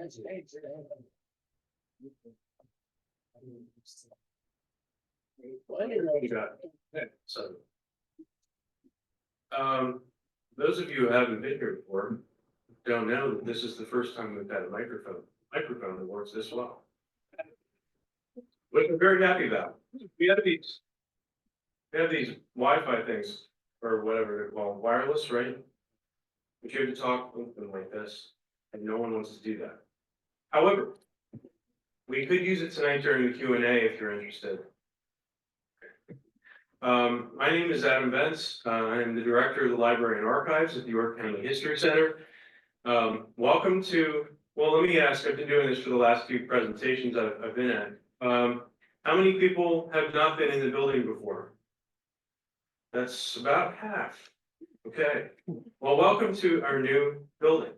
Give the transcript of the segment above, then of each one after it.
So, those of you who haven't been here before don't know that this is the first time we've had a microphone that works this well. Which we're very happy about. We have these Wi-Fi things, or whatever they're called, wireless, right? But you have to talk with them like this, and no one wants to do that. However, we could use it tonight during the Q&A if you're interested. My name is Adam Bentz. I'm the director of the Library and Archives at the York County History Center. Welcome to, well, let me ask, I've been doing this for the last few presentations I've been at. How many people have not been in the building before? That's about half. Okay. Well, welcome to our new building.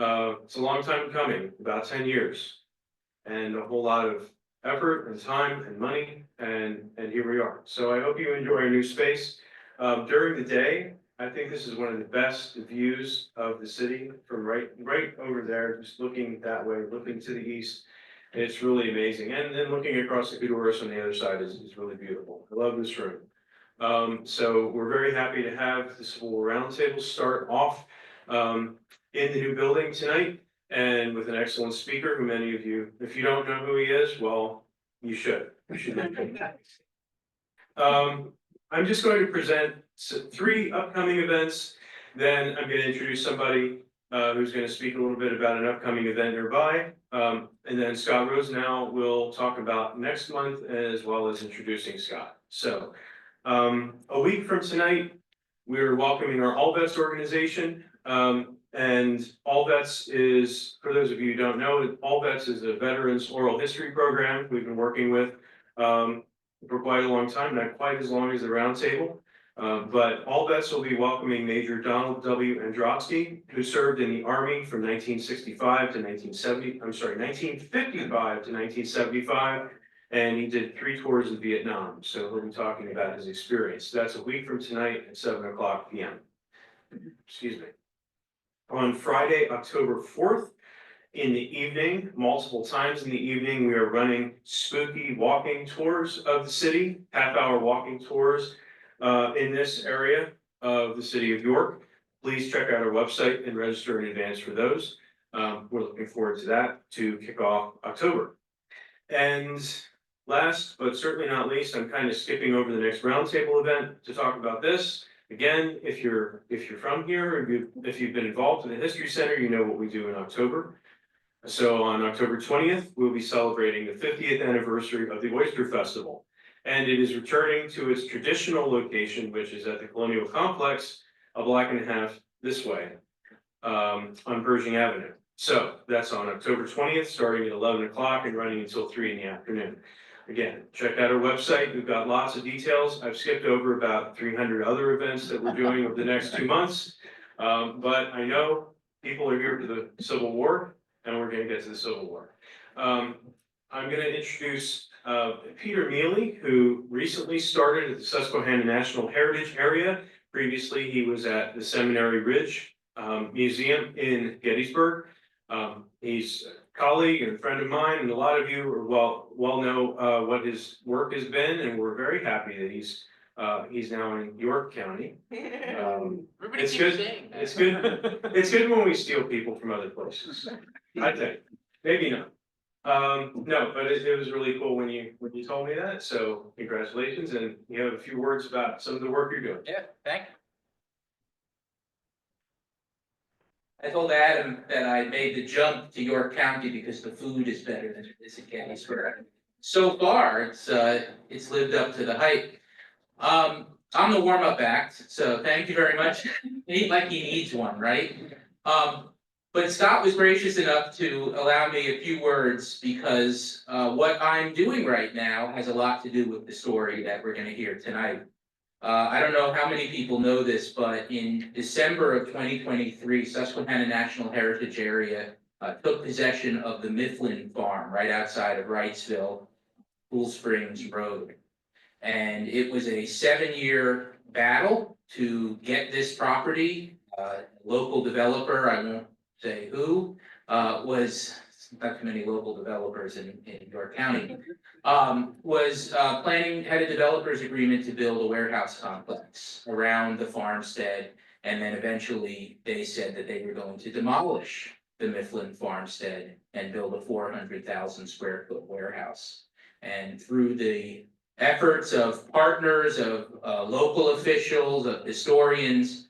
It's a long time coming, about 10 years, and a whole lot of effort and time and money, and here we are. So I hope you enjoy our new space. During the day, I think this is one of the best views of the city from right over there, just looking that way, looking to the east. It's really amazing. And then looking across the Codorus on the other side is really beautiful. I love this room. So we're very happy to have the Civil War Roundtable start off in the new building tonight, and with an excellent speaker who many of you, if you don't know who he is, well, you should. You should know him. I'm just going to present 3 upcoming events. Then I'm going to introduce somebody who's going to speak a little bit about an upcoming event nearby. And then Scott Rosenau will talk about next month, as well as introducing Scott. So a week from tonight, we're welcoming our All Vets organization. And All Vets is, for those of you who don't know, All Vets is a veterans oral history program we've been working with for quite a long time, not quite as long as the Roundtable. But All Vets will be welcoming Major Donald W. Androsky, who served in the Army from 1965 to 1955 to 1975. And he did 3 tours in Vietnam. So we'll be talking about his experience. That's a week from tonight at 7:00 p.m. Excuse me. On Friday, October 4th, in the evening, multiple times in the evening, we are running spooky walking tours of the city, half-hour walking tours in this area of the city of York. Please check out our website and register in advance for those. We're looking forward to that to kick off October. And last, but certainly not least, I'm kind of skipping over the next Roundtable event to talk about this. Again, if you're from here, or if you've been involved in the History Center, you know what we do in October. So on October 20th, we'll be celebrating the 50th anniversary of the Oyster Festival. And it is returning to its traditional location, which is at the Colonial Complex, a block and a half this way, on Pershing Avenue. So that's on October 20th, starting at 11 o'clock and running until 3 in the afternoon. Again, check out our website. We've got lots of details. I've skipped over about 300 other events that we're doing over the next 2 months. But I know people are here for the Civil War, and we're going to get to the Civil War. I'm going to introduce Peter Mealy, who recently started at the Susquehanna National Heritage Area. Previously, he was at the Seminary Ridge Museum in Gettysburg. He's a colleague and a friend of mine, and a lot of you are well know what his work has been, and we're very happy that he's now in York County. It's good. It's good. It's good when we steal people from other places. I think, maybe not. No, but it was really cool when you told me that. So congratulations, and you have a few words about some of the work you're doing. Yeah, thank you. I told Adam that I made the jump to York County because the food is better than it is in Gettysburg. So far, it's lived up to the hype. I'm the warm-up act, so thank you very much. Like he needs one, right? But Scott was gracious enough to allow me a few words because what I'm doing right now has a lot to do with the story that we're going to hear tonight. I don't know how many people know this, but in December of 2023, Susquehanna National Heritage Area took possession of the Mifflin Farm right outside of Wrightsville, Cool Springs Road. And it was a 7-year battle to get this property. Local developer, I won't say who, was not too many local developers in York County. Was planning, had a developer's agreement to build a warehouse complex around the farmstead. And then eventually they said that they were going to demolish the Mifflin farmstead and build a 400,000 square foot warehouse. And through the efforts of partners, of local officials, of historians,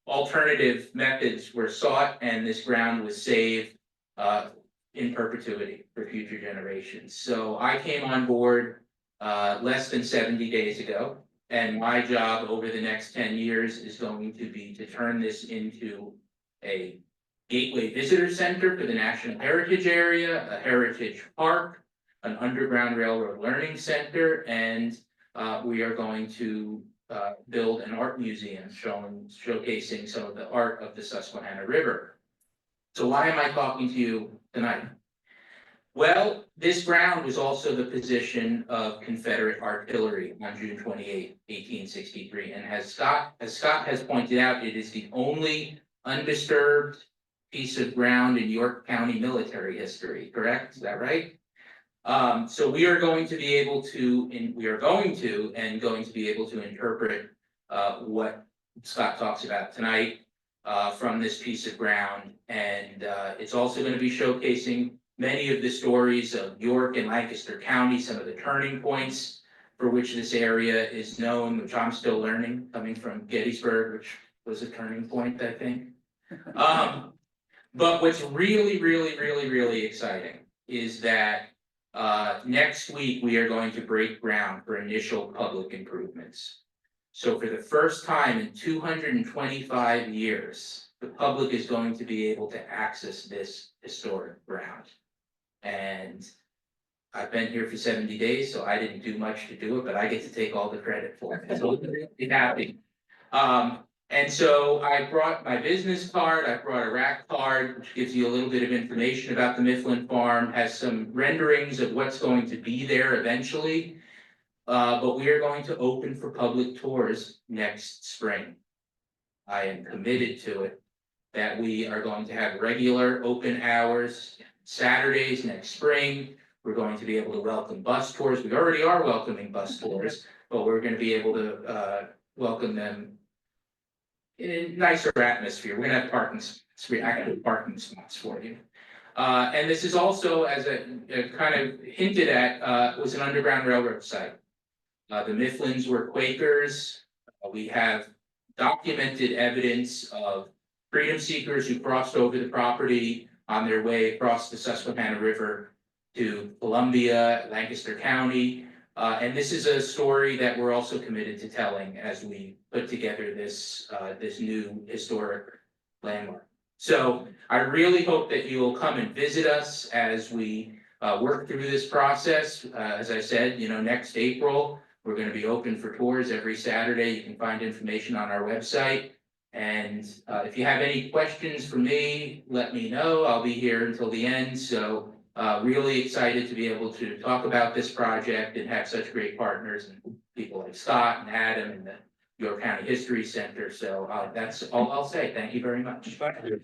alternative methods were sought and this ground was saved in perpetuity for future generations. So I came on board less than 70 days ago. And my job over the next 10 years is going to be to turn this into a gateway visitor center for the National Heritage Area, a heritage park, an Underground Railroad Learning Center, and we are going to build an art museum showcasing some of the art of the Susquehanna River. So why am I talking to you tonight? Well, this ground was also the position of Confederate artillery on June 28, 1863, and as Scott has pointed out, it is the only undisturbed piece of ground in York County military history, correct? Is that right? So we are going to be able to, interpret what Scott talks about tonight from this piece of ground, and it's also going to be showcasing many of the stories of York and Lancaster County, some of the turning points for which this area is known, which I'm still learning, coming from Gettysburg, which was a turning point, I think. But what's really exciting is that next week we are going to break ground for initial public improvements. So for the first time in 225 years, the public is going to be able to access this historic ground. And I've been here for 70 days, so I didn't do much to do it, but I get to take all the credit for it. So I'm really happy. And so I brought my business card, I brought a rack card, which gives you a little bit of information about the Mifflin farm, has some renderings of what's going to be there eventually. But we are going to open for public tours next spring. I am committed to it, that we are going to have regular open hours, Saturdays next spring. We're going to be able to welcome bus tours. We already are welcoming bus tours, but we're going to be able to welcome them in a nicer atmosphere. We're gonna have actual parking spots for you. And this is also, as a kind of hinted at, was an Underground Railroad site. The Mifflins were Quakers. We have documented evidence of freedom seekers who crossed over the property on their way across the Susquehanna River to Columbia, Lancaster County. And this is a story that we're also committed to telling as we put together this new historic landmark. So I really hope that you will come and visit us as we work through this process. As I said, next April, we're going to be open for tours every Saturday. You can find information on our website. And if you have any questions for me, let me know. I'll be here until the end. So really excited to be able to talk about this project and have such great partners and people like Scott and Adam and the York County History Center. So that's all I'll say. Thank you very much. Thank you.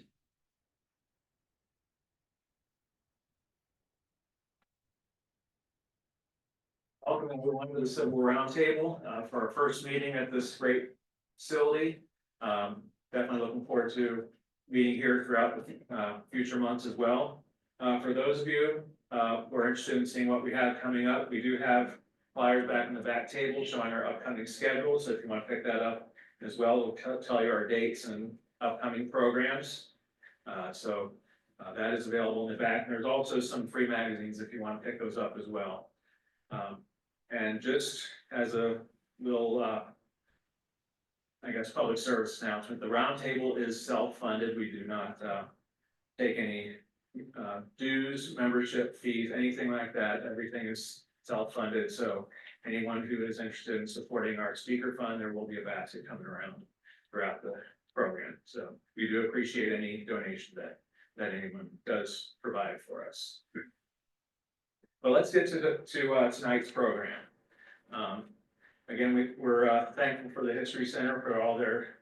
Welcome everyone to the Civil Roundtable for our first meeting at this great facility. Definitely looking forward to being here throughout the future months as well. For those of you who are interested in seeing what we have coming up, we do have flyers back in the back table showing our upcoming schedule. So if you want to pick that up as well, we'll tell you our dates and upcoming programs. So that is available in the back. And there's also some free magazines if you want to pick those up as well. And just as a little, I guess, public service announcement, the Roundtable is self-funded. We do not take any dues, membership fees, anything like that. Everything is self-funded. So anyone who is interested in supporting our speaker fund, there will be a basket coming around throughout the program. So we do appreciate any donation that anyone does provide for us. But let's get to tonight's program. Again, we're thankful for the History Center for all their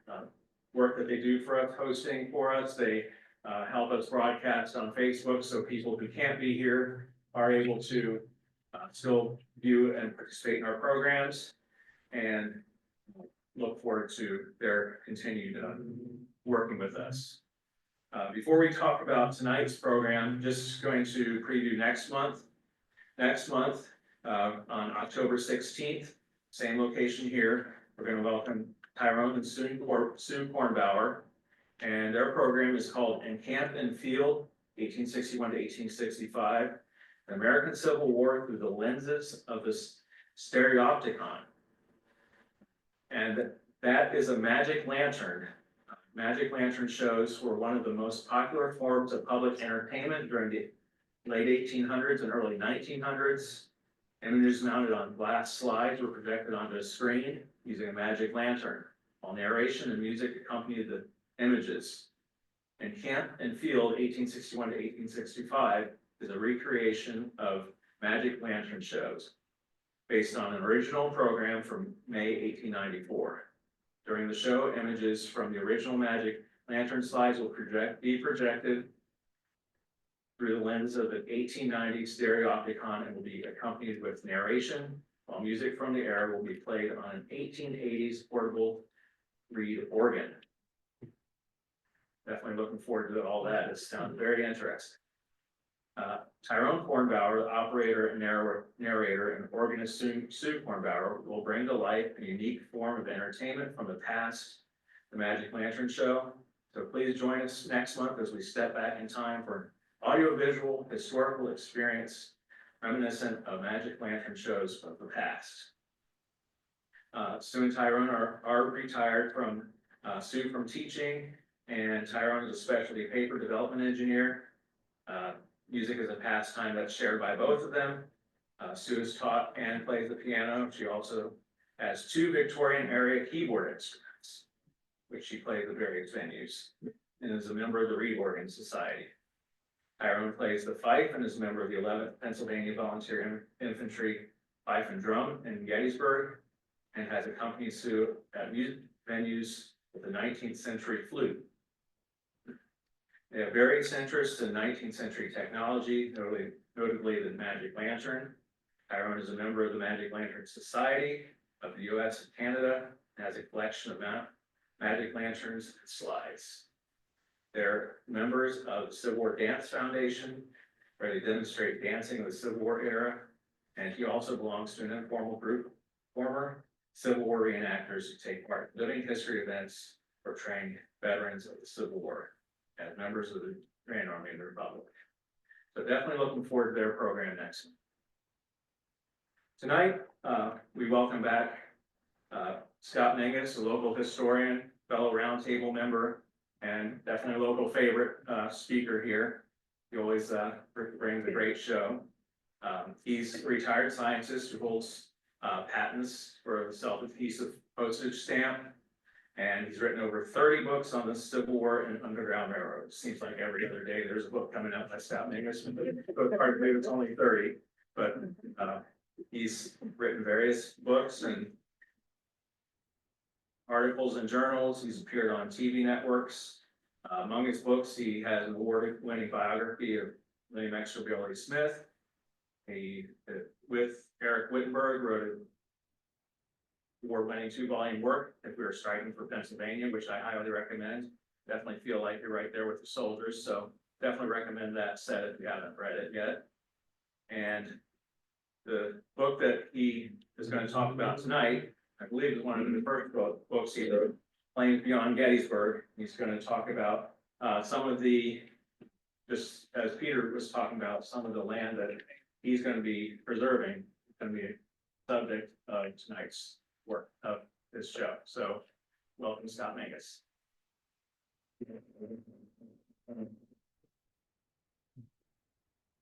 work that they do for us, hosting for us. They help us broadcast on Facebook, so people who can't be here are able to still view and participate in our programs, and look forward to their continued working with us. Before we talk about tonight's program, just going to preview next month. Next month, on October 16th, same location here, we're going to welcome Tyrone and Sue Kornbauer. And their program is called In Camp and Field, 1861 to 1865, the American Civil War through the lenses of the stereopticon. And that is a magic lantern. Magic lantern shows were one of the most popular forms of public entertainment during the late 1800s and early 1900s. Images mounted on glass slides were projected onto a screen using a magic lantern, while narration and music accompanied the images. In Camp and Field, 1861 to 1865, is a recreation of magic lantern shows based on an original program from May 1894. During the show, images from the original magic lantern slides will be projected through the lens of an 1890 stereopticon and will be accompanied with narration, while music from the era will be played on an 1880s portable reed organ. Definitely looking forward to all that. It sounds very interesting. Tyrone Kornbauer, the operator and narrator, and organist Sue Kornbauer will bring to life a unique form of entertainment from the past, the Magic Lantern Show. So please join us next month as we step back in time for an audiovisual historical experience reminiscent of Magic Lantern shows of the past. Sue and Tyrone are retired from Sue from teaching, and Tyrone is a specialty paper development engineer. Music is a pastime that's shared by both of them. Sue is taught and plays the piano. She also has 2 Victorian area keyboard instruments, which she plays at various venues, and is a member of the Reed Organ Society. Tyrone plays the fife and is a member of the 11th Pennsylvania Volunteer Infantry Fife and Drum in Gettysburg, and has accompanied Sue at music venues with the 19th century flute. They have various interests in 19th century technology, notably the Magic Lantern. Tyrone is a member of the Magic Lantern Society of the US and Canada, and has a collection of magic lanterns and slides. They're members of the Civil War Dance Foundation, where they demonstrate dancing of the Civil War era, and he also belongs to an informal group of former Civil War reenactors who take part in living history events portraying veterans of the Civil War as members of the Grand Army of the Republic. So definitely looking forward to their program next month. Tonight, we welcome back Scott Mingus, a local historian, fellow Roundtable member, and definitely a local favorite speaker here. He always brings a great show. He's a retired scientist who holds patents for the self-adhesive postage stamp. And he's written over 30 books on the Civil War and Underground Railroad. It seems like every other day there's a book coming out by Scott Mingus, but hard to believe it's only 30. But he's written various books and articles and journals. He's appeared on TV networks. Among his books, he has an award-winning biography of William Extra Billy Smith. He, with Eric Wittenberg, wrote a award-winning 2-volume work, If We Were Striking for Pennsylvania, which I highly recommend. Definitely feel like you're right there with the soldiers, so definitely recommend that set if you haven't read it yet. And the book that he is going to talk about tonight, I believe is one of the first books he wrote, Plains Beyond Gettysburg. He's going to talk about some of the, just as Peter was talking about, some of the land that he's going to be preserving, going to be a subject of tonight's work of this show. So welcome, Scott Mingus.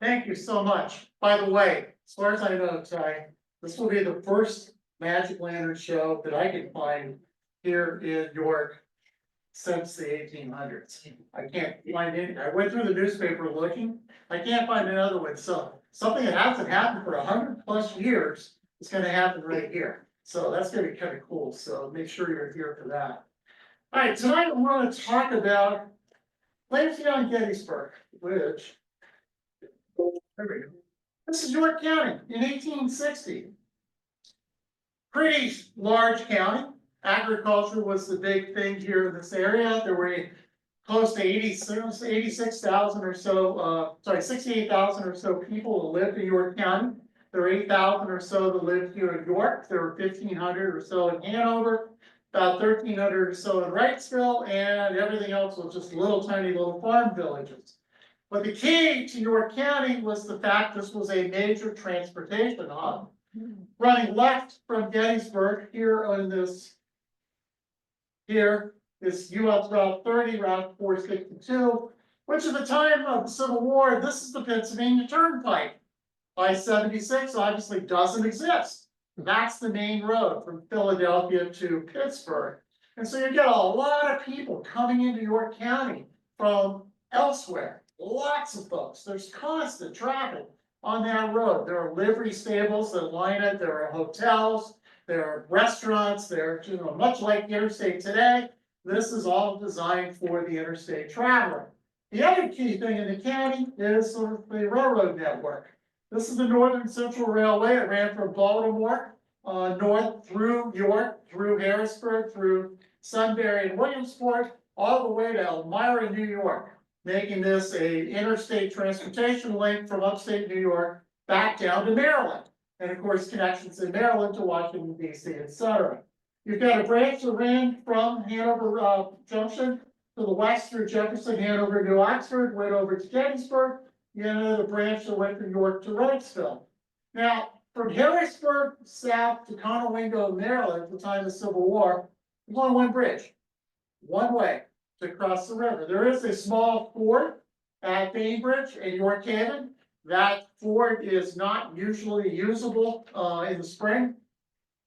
Thank you so much. By the way, as far as I know, Ty, this will be the first Magic Lantern show that I can find here in York since the 1800s. I can't find any. I went through the newspaper looking. I can't find another one. So something that hasn't happened for 100+ years is going to happen right here. So that's going to be kind of cool. So make sure you're here for that. All right, tonight I want to talk about Lansing on Gettysburg, which. There we go. This is York County in 1860. Pretty large county. Agriculture was the big thing here in this area. There were close to 86,000 or so, 68,000 or so people who lived in York County. There were 8,000 or so that lived here in York. There were 1,500 or so in Hanover, about 1,300 or so in Wrightsville, and everything else was just little tiny little farm villages. But the key to York County was the fact this was a major transportation hub. Running left from Gettysburg here on this, here is US Route 30, Route 462, which at the time of the Civil War, this is the Pennsylvania Turnpike. I-76 obviously doesn't exist. That's the main road from Philadelphia to Pittsburgh. And so you get a lot of people coming into York County from elsewhere. Lots of folks. There's constant traffic on that road. There are livery stables that line it. There are hotels. There are restaurants. There are, much like the interstate today, this is all designed for the interstate traveler. The other key thing in the county is sort of the railroad network. This is the Northern Central Railway. It ran from Baltimore north through York, through Harrisburg, through Sunbury and Williamsport, all the way to Elmira, New York, making this a interstate transportation link from upstate New York back down to Maryland. And of course, connections in Maryland to Washington, D.C., etc. You've got a branch that ran from Hanover Junction to the west through Jefferson, Hanover, New Oxford, went over to Gettysburg. You know, the branch that went from York to Wrightsville. Now, from Harrisburg south to Conowingo, Maryland, at the time of the Civil War, there's only one bridge, one way to cross the river. There is a small ford at Bainbridge in York Haven. That ford is not usually usable in the spring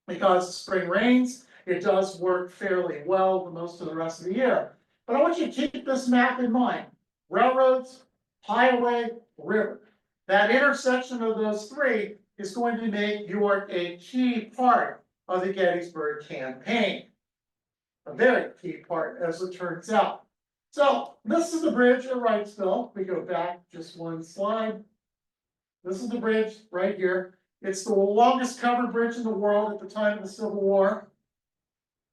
because the spring rains. It does work fairly well for most of the rest of the year. But I want you to keep this map in mind. Railroads, highway, river. That intersection of those three is going to make York a key part of the Gettysburg campaign. A very key part, as it turns out. So this is the bridge at Wrightsville. We go back just one slide. This is the bridge right here. It's the longest covered bridge in the world at the time of the Civil War.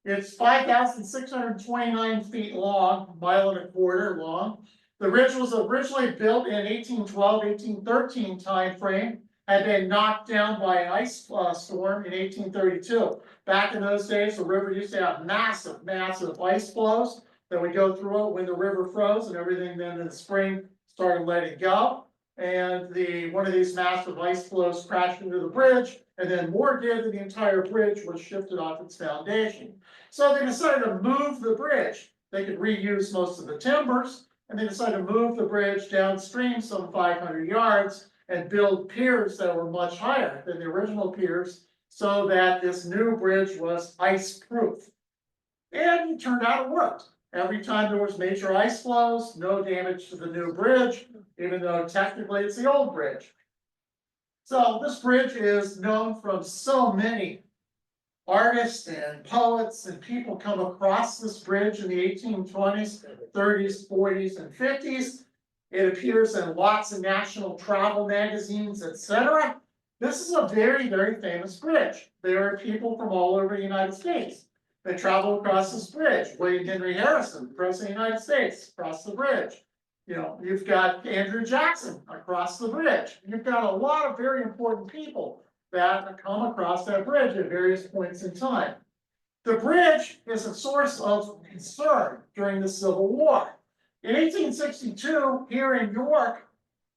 It's 5,629 feet long, a mile and a quarter long. The bridge was originally built in 1812, 1813 timeframe, had been knocked down by an ice storm in 1832. Back in those days, the river used to have massive, massive ice flows that would go through it when the river froze and everything then in the spring started letting go. And one of these massive ice flows crashed into the bridge, and then more did, and the entire bridge was shifted off its foundation. So they decided to move the bridge. They could reuse most of the timbers, and they decided to move the bridge downstream some 500 yards and build piers that were much higher than the original piers so that this new bridge was ice-proof. And it turned out it worked. Every time there was major ice flows, no damage to the new bridge, even though technically it's the old bridge. So this bridge is known from so many artists and poets and people come across this bridge in the 1820s, 30s, 40s, and 50s. It appears in lots of national travel magazines, etc. This is a very, very famous bridge. There are people from all over the United States that travel across this bridge. William Henry Harrison, President of the United States, across the bridge. You know, you've got Andrew Jackson across the bridge. You've got a lot of very important people that come across that bridge at various points in time. The bridge is a source of concern during the Civil War. In 1862, here in York,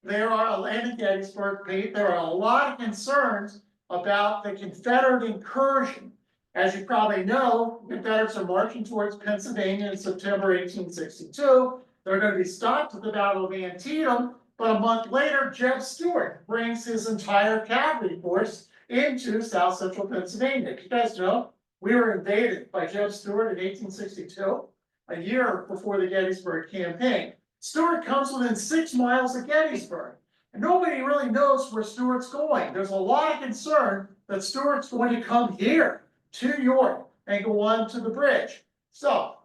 and in Gettysburg, there are a lot of concerns about the Confederate incursion. As you probably know, the Confederates are marching towards Pennsylvania in September 1862. They're going to be stopped at the Battle of Antietam, but a month later, Jeb Stuart brings his entire cavalry force into south central Pennsylvania. You guys know, we were invaded by Jeb Stuart in 1862, a year before the Gettysburg campaign. Stuart comes within 6 miles of Gettysburg, and nobody really knows where Stuart's going. There's a lot of concern that Stuart's going to come here to York and go on to the bridge. So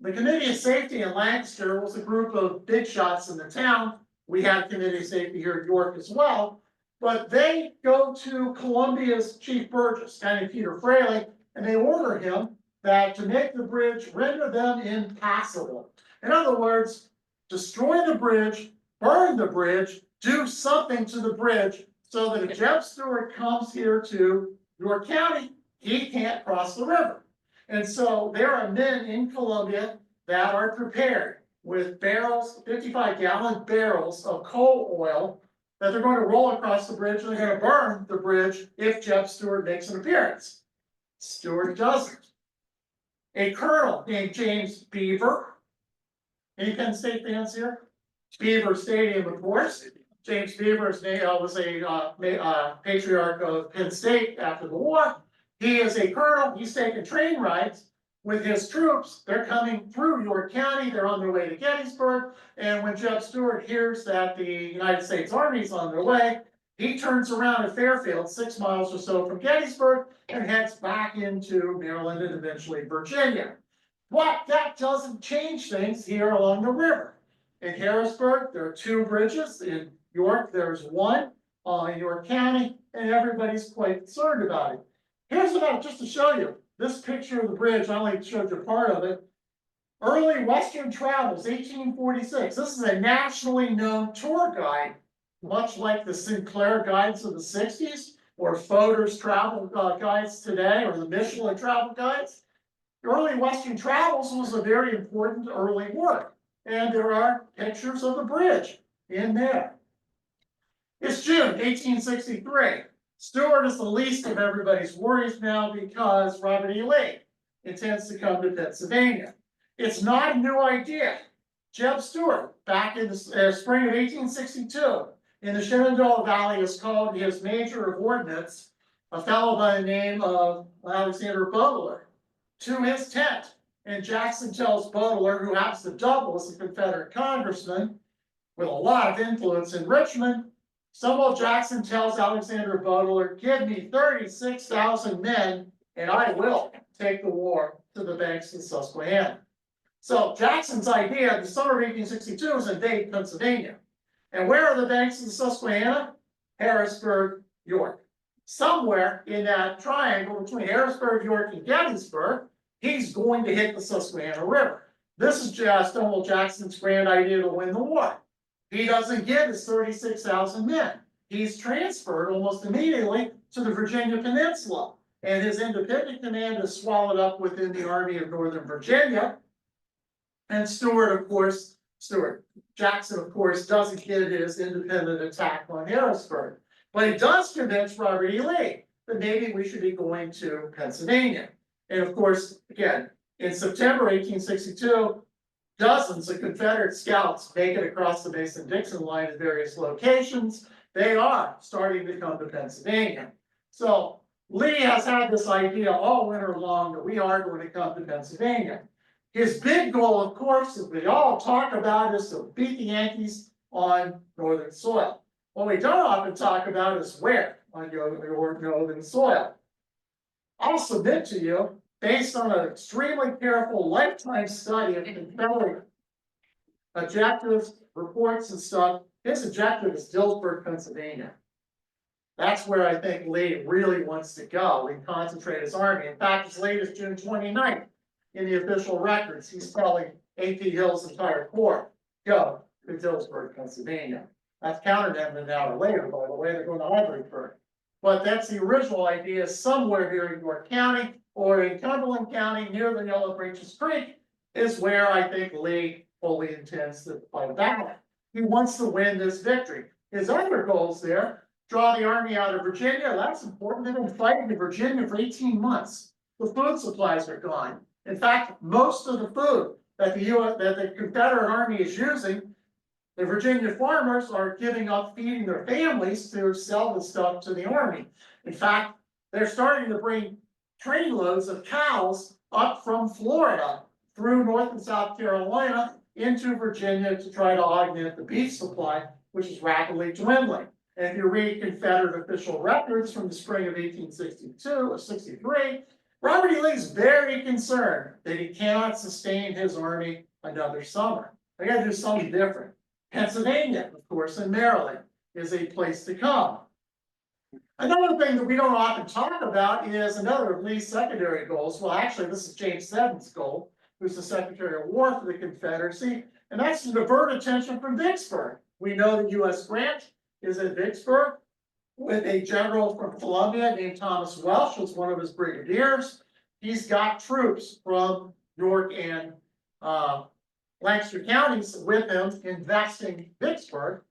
The Committee of Safety in Lancaster was a group of big shots in the town. We had Committee of Safety here in York as well. But they go to Columbia's Chief Burgess, County Peter Fraley, and they order him that to make the bridge, render them impassable. In other words, destroy the bridge, burn the bridge, do something to the bridge so that if Jeb Stuart comes here to York County, he can't cross the river. And so there are men in Columbia that are prepared with barrels, 55-gallon barrels of coal oil that they're going to roll across the bridge and they're going to burn the bridge if Jeb Stuart makes an appearance. Stuart doesn't. A colonel named James Beaver. Any Penn State fans here? Beaver Stadium, of course. James Beaver's name was a patriarch of Penn State after the war. He is a colonel. He's taking train rides with his troops. They're coming through York County. They're on their way to Gettysburg. And when Jeb Stuart hears that the United States Army is on their way, he turns around at Fairfield, 6 miles or so from Gettysburg, and heads back into Maryland and eventually Virginia. But that doesn't change things here along the river. In Harrisburg, there are 2 bridges. In York, there's 1 in York County, and everybody's quite concerned about it. Here's about, just to show you, this picture of the bridge. I only showed you part of it. Early Western Travels, 1846. This is a nationally known tour guide, much like the Sinclair guides of the 60s, or Fodor's travel guides today, or the Michelin travel guides. Early Western Travels was a very important early work, and there are pictures of the bridge in there. It's June 1863. Stuart is the least of everybody's worries now because Robert E. Lee intends to come to Pennsylvania. It's not a new idea. Jeb Stuart, back in the spring of 1862, in the Shenandoah Valley, is called his major of ordnance, a fellow by the name of Alexander Butler, to his tent. And Jackson tells Butler, who happens to double as a Confederate congressman with a lot of influence in Richmond, Stonewall Jackson tells Alexander Butler, give me 36,000 men and I will take the war to the banks of the Susquehanna. So Jackson's idea in the summer of 1862 is invade Pennsylvania. And where are the banks of the Susquehanna? Harrisburg, York. Somewhere in that triangle between Harrisburg, York, and Gettysburg, he's going to hit the Susquehanna River. This is Stonewall Jackson's grand idea to win the war. He doesn't get his 36,000 men. He's transferred almost immediately to the Virginia Peninsula, and his independent command is swallowed up within the Army of Northern Virginia. And Jackson, of course, doesn't get his independent attack on Harrisburg. But he does convince Robert E. Lee that maybe we should be going to Pennsylvania. And of course, again, in September 1862, dozens of Confederate scouts make it across the Mason-Dixon line at various locations. They are starting to come to Pennsylvania. So Lee has had this idea all winter long that we are going to come to Pennsylvania. His big goal, of course, as we all talk about, is to beat the Yankees on northern soil. What we don't often talk about is where on your northern soil. I'll submit to you, based on an extremely careful lifetime study of Confederate objectives, reports, and stuff, his objective is Gettysburg, Pennsylvania. That's where I think Lee really wants to go and concentrate his army. In fact, as late as June 29th, in the official records, he's telling A.P. Hill's entire corps, go to Gettysburg, Pennsylvania. That's countered an hour later, by the way, they're going to Heidelberg. But that's the original idea, somewhere here in York County or in Cumberland County near the Yellow Branches Creek is where I think Lee fully intends to fight a battle. He wants to win this victory. His other goals there, draw the army out of Virginia. That's important. They've been fighting in Virginia for 18 months. The food supplies are gone. In fact, most of the food that the Confederate Army is using, the Virginia farmers are giving up feeding their families to sell the stuff to the army. In fact, they're starting to bring trainloads of cows up from Florida through North and South Carolina into Virginia to try to augment the beef supply, which is rapidly dwindling. And if you read Confederate official records from the spring of 1862 or 63, Robert E. Lee's very concerned that he cannot sustain his army another summer. They gotta do something different. Pennsylvania, of course, and Maryland is a place to come. Another thing that we don't often talk about is another of Lee's secondary goals. Well, actually, this is James Seven's goal, who's the Secretary of War for the Confederacy, and that's to divert attention from Vicksburg. We know that U.S. Grant is at Vicksburg with a general from Columbia named Thomas Welsh as one of his brigadiers. He's got troops from York and Lancaster counties with him investing Vicksburg.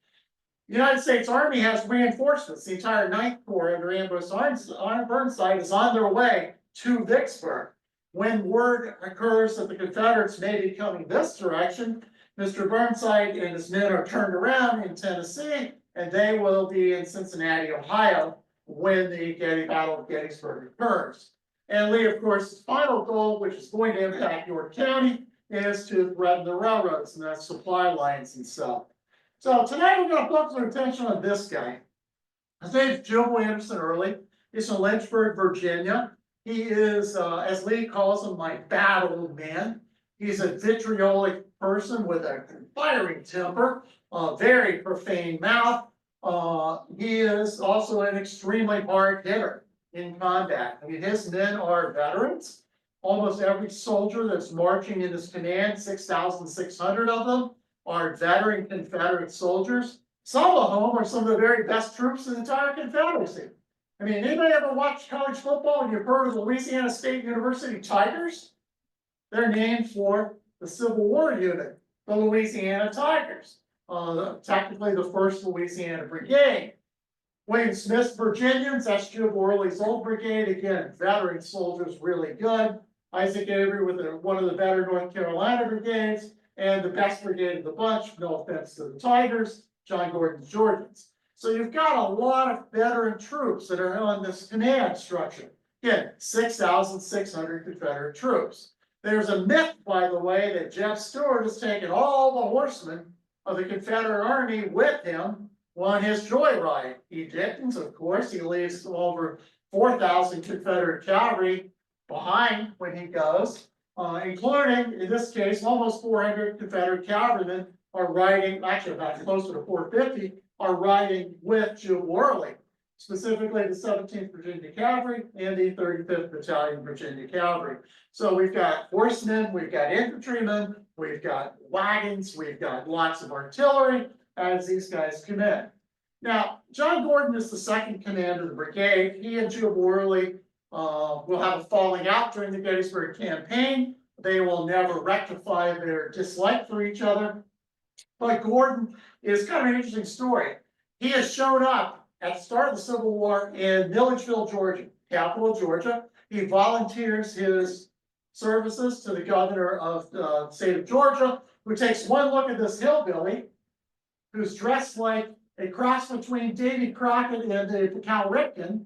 The United States Army has reinforcements. The entire Ninth Corps under Ambrose Burnside is on their way to Vicksburg. When word occurs that the Confederates may be coming this direction, Mr. Burnside and his men are turned around in Tennessee, and they will be in Cincinnati, Ohio, when the Battle of Gettysburg occurs. And Lee, of course, his final goal, which is going to impact York County, is to threaten the railroads and the supply lines and stuff. So tonight we're going to focus our attention on this guy. His name is Joe Anderson Early. He's from Lynchburg, Virginia. He is, as Lee calls him, my bad old man. He's a vitriolic person with a firing temper, a very profane mouth. He is also an extremely hard hitter in combat. I mean, his men are veterans. Almost every soldier that's marching in his command, 6,600 of them, are veteran Confederate soldiers. Some of whom are some of the very best troops in the entire Confederacy. I mean, anybody ever watched college football and you've heard of the Louisiana State University Tigers? They're named for the Civil War unit, the Louisiana Tigers. Technically the first Louisiana Brigade. William Smith's Virginians, that's Jim Worley's old brigade. Again, veteran soldiers, really good. Isaac Avery with one of the better North Carolina brigades, and the best brigade of the bunch, no offense to the Tigers, John Gordon's Georgians. So you've got a lot of veteran troops that are on this command structure. Again, 6,600 Confederate troops. There's a myth, by the way, that Jeff Stewart has taken all the horsemen of the Confederate Army with him on his joyride. He didn't, of course. He leaves over 4,000 Confederate cavalry behind when he goes, including, in this case, almost 400 Confederate cavalrymen are riding, actually about closer to 450, are riding with Jim Worley, specifically the 17th Virginia Cavalry and the 35th Battalion Virginia Cavalry. So we've got horsemen, we've got infantrymen, we've got wagons, we've got lots of artillery as these guys come in. Now, John Gordon is the second commander of the brigade. He and Jim Worley will have a falling out during the Gettysburg campaign. They will never rectify their dislike for each other. But Gordon is kind of an interesting story. He has shown up at the start of the Civil War in Milledgeville, Georgia, capital of Georgia. He volunteers his services to the governor of the state of Georgia, who takes one look at this hillbilly, who's dressed like a cross between Davy Crockett and the Cal Ripken,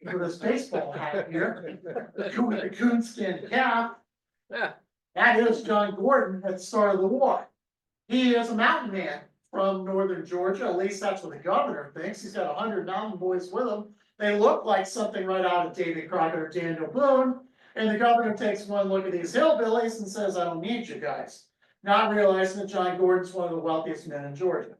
with his baseball hat here, with a coonskin cap. That is John Gordon at the start of the war. He is a mountain man from northern Georgia, at least that's what the governor thinks. He's got 100 mountain boys with him. They look like something right out of Davy Crockett or Daniel Boone. And the governor takes one look at these hillbillies and says, I don't need you guys. Not realizing that John Gordon's one of the wealthiest men in Georgia.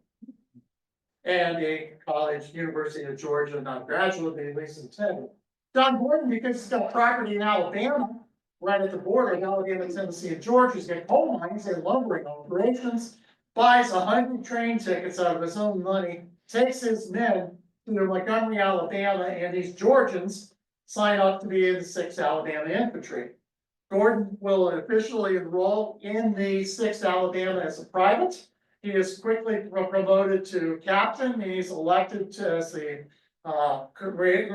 And a college, University of Georgia, not graduate, but at least intended. John Gordon, because he's got property in Alabama, right at the border of Alabama, Tennessee, and Georgia, he's got coal mines and lumbering operations, buys 100 train tickets out of his own money, takes his men to Montgomery, Alabama, and these Georgians sign up to be in the 6th Alabama Infantry. Gordon will officially enroll in the 6th Alabama as a private. He is quickly promoted to captain, and he's elected as the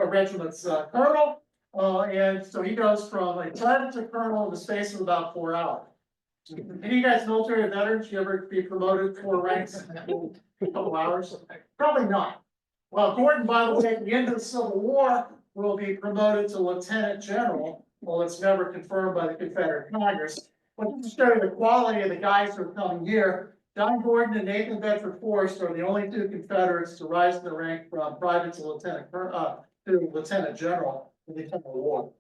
regiment's colonel. And so he goes from a private to colonel in the space of about 4 hours. Any of you guys military veterans, you ever be promoted 4 ranks in a couple hours? Probably not. Well, Gordon, by the way, at the end of the Civil War, will be promoted to lieutenant general. Well, it's never confirmed by the Confederate Congress. But to show you the quality of the guys who are coming here, John Gordon and Nathan Bedford Forrest are the only 2 Confederates to rise in the rank from private to lieutenant general in the Civil War.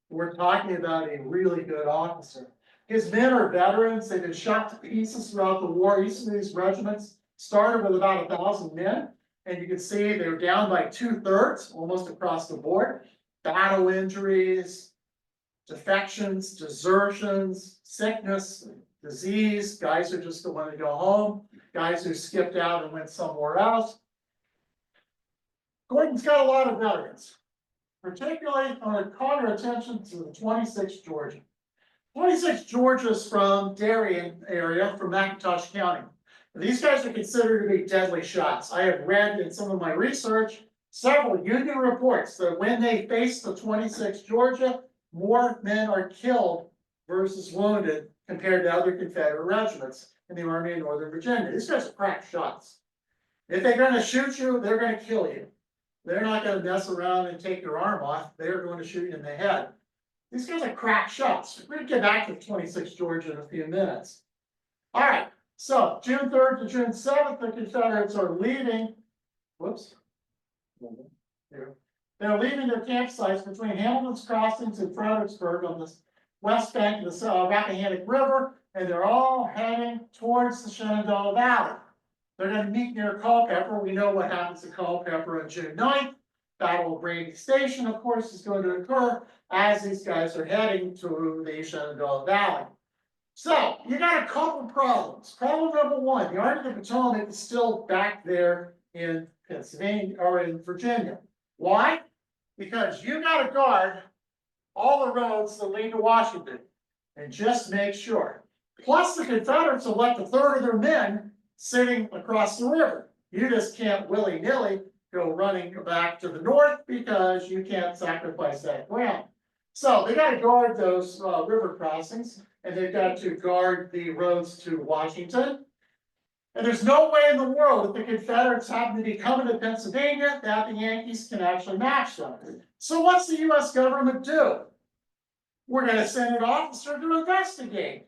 We're talking about a really good officer. His men are veterans, they've been shot to pieces throughout the war. Each of these regiments started with about 1,000 men. And you can see they were down by 2/3, almost across the board. Battle injuries, defections, desertions, sickness, disease, guys who just don't want to go home, guys who skipped out and went somewhere else. Gordon's got a lot of veterans. Particularly, I'm going to call your attention to the 26th Georgia. 26th Georgia is from Darien area, from McIntosh County. These guys are considered to be deadly shots. I have read in some of my research several Union reports that when they face the 26th Georgia, more men are killed versus wounded compared to other Confederate regiments in the Army of Northern Virginia. These guys are crack shots. If they're going to shoot you, they're going to kill you. They're not going to mess around and take your arm off. They're going to shoot you in the head. These guys are crack shots. We're going to get back to the 26th Georgia in a few minutes. All right. So, June 3rd to June 7th, the Confederates are leaving. Whoops. There. They're leaving their campsites between Hamilton's Crossings and Fredericksburg on the west bank of the Rappahannock River, and they're all heading towards the Shenandoah Valley. They're going to meet near Culpeper. We know what happens to Culpeper on June 9th. Battle of Brandy Station, of course, is going to occur as these guys are heading to the Shenandoah Valley. So, you got a couple problems. Problem number one, the Army of the Potomac is still back there in Pennsylvania, or in Virginia. Why? Because you got to guard all the roads that lead to Washington, and just make sure. Plus, the Confederates have left 1/3 of their men sitting across the river. You just can't willy-nilly go running back to the north because you can't sacrifice that ground. So they got to guard those river crossings, and they've got to guard the roads to Washington. And there's no way in the world, if the Confederates happen to be coming to Pennsylvania, that the Yankees can actually match them. So what's the US government do? We're going to send an officer to investigate.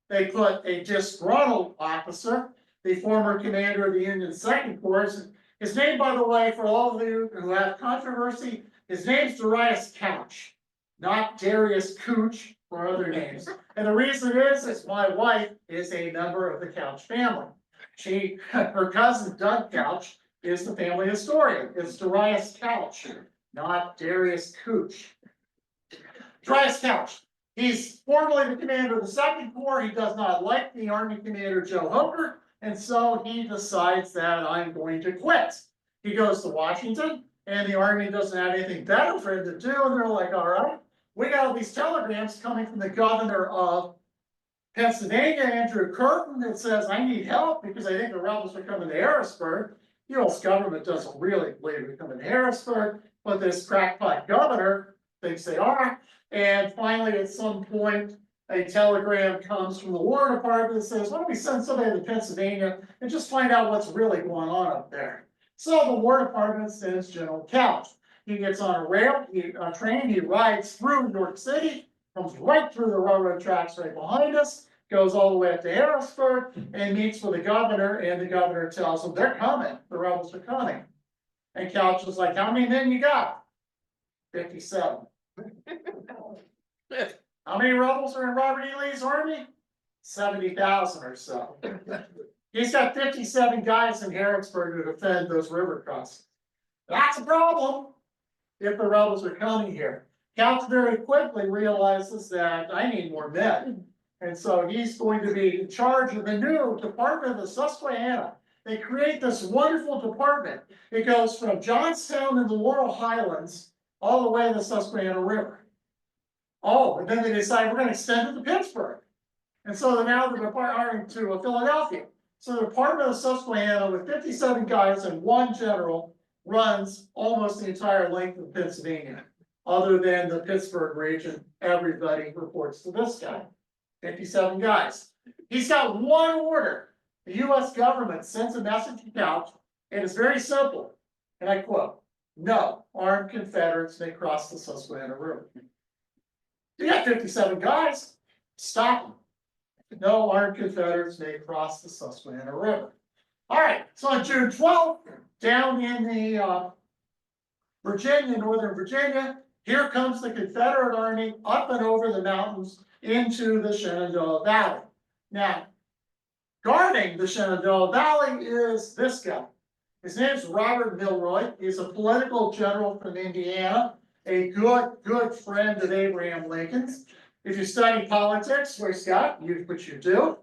They put a disgruntled officer, the former commander of the Union Second Corps. His name, by the way, for all of you who have controversy, his name's Darius Couch, not Darius Cooch or other names. And the reason is my wife is a member of the Couch family. Her cousin Doug Couch is the family historian. It's Darius Couch, not Darius Cooch. Darius Couch. He's formerly the commander of the Second Corps. He does not like the Army commander Joe Hooker, and so he decides that I'm going to quit. He goes to Washington, and the Army doesn't have anything better for him to do, and they're like, all right, we got all these telegrams coming from the governor of Pennsylvania, Andrew Curtin, that says, I need help because I think the rebels are coming to Harrisburg. The U.S. government doesn't really believe they're coming to Harrisburg, but this crackpot governor thinks they are. And finally, at some point, a telegram comes from the War Department that says, why don't we send somebody to Pennsylvania and just find out what's really going on up there? So the War Department sends General Couch. He gets on a train, he rides through New York City, comes right through the railroad tracks right behind us, goes all the way up to Harrisburg, and meets with the governor, and the governor tells him, they're coming, the rebels are coming. And Couch is like, how many men you got? 57. How many rebels are in Robert E. Lee's army? 70,000 or so. He's got 57 guys in Harrisburg to defend those river crossings. That's a problem if the rebels are coming here. Couch very quickly realizes that I need more men. And so he's going to be in charge of the new Department of the Susquehanna. They create this wonderful department. It goes from Johnstown in the Laurel Highlands all the way to the Susquehanna River. Oh, and then they decide we're going to extend it to Pittsburgh. And so now the department to Philadelphia. So the Department of Susquehanna with 57 guys and one general runs almost the entire length of Pennsylvania. Other than the Pittsburgh region, everybody reports to this guy. 57 guys. He's got one order. The US government sends a message to Couch, and it's very simple. And I quote, no armed Confederates may cross the Susquehanna River. You got 57 guys, stop them. No armed Confederates may cross the Susquehanna River. All right, so on June 12th, down in the Northern Virginia, here comes the Confederate Army up and over the mountains into the Shenandoah Valley. Now, guarding the Shenandoah Valley is this guy. His name's Robert Milroy. He's a political general from Indiana, a good friend of Abraham Lincoln's. If you study politics, where Scott, which you do,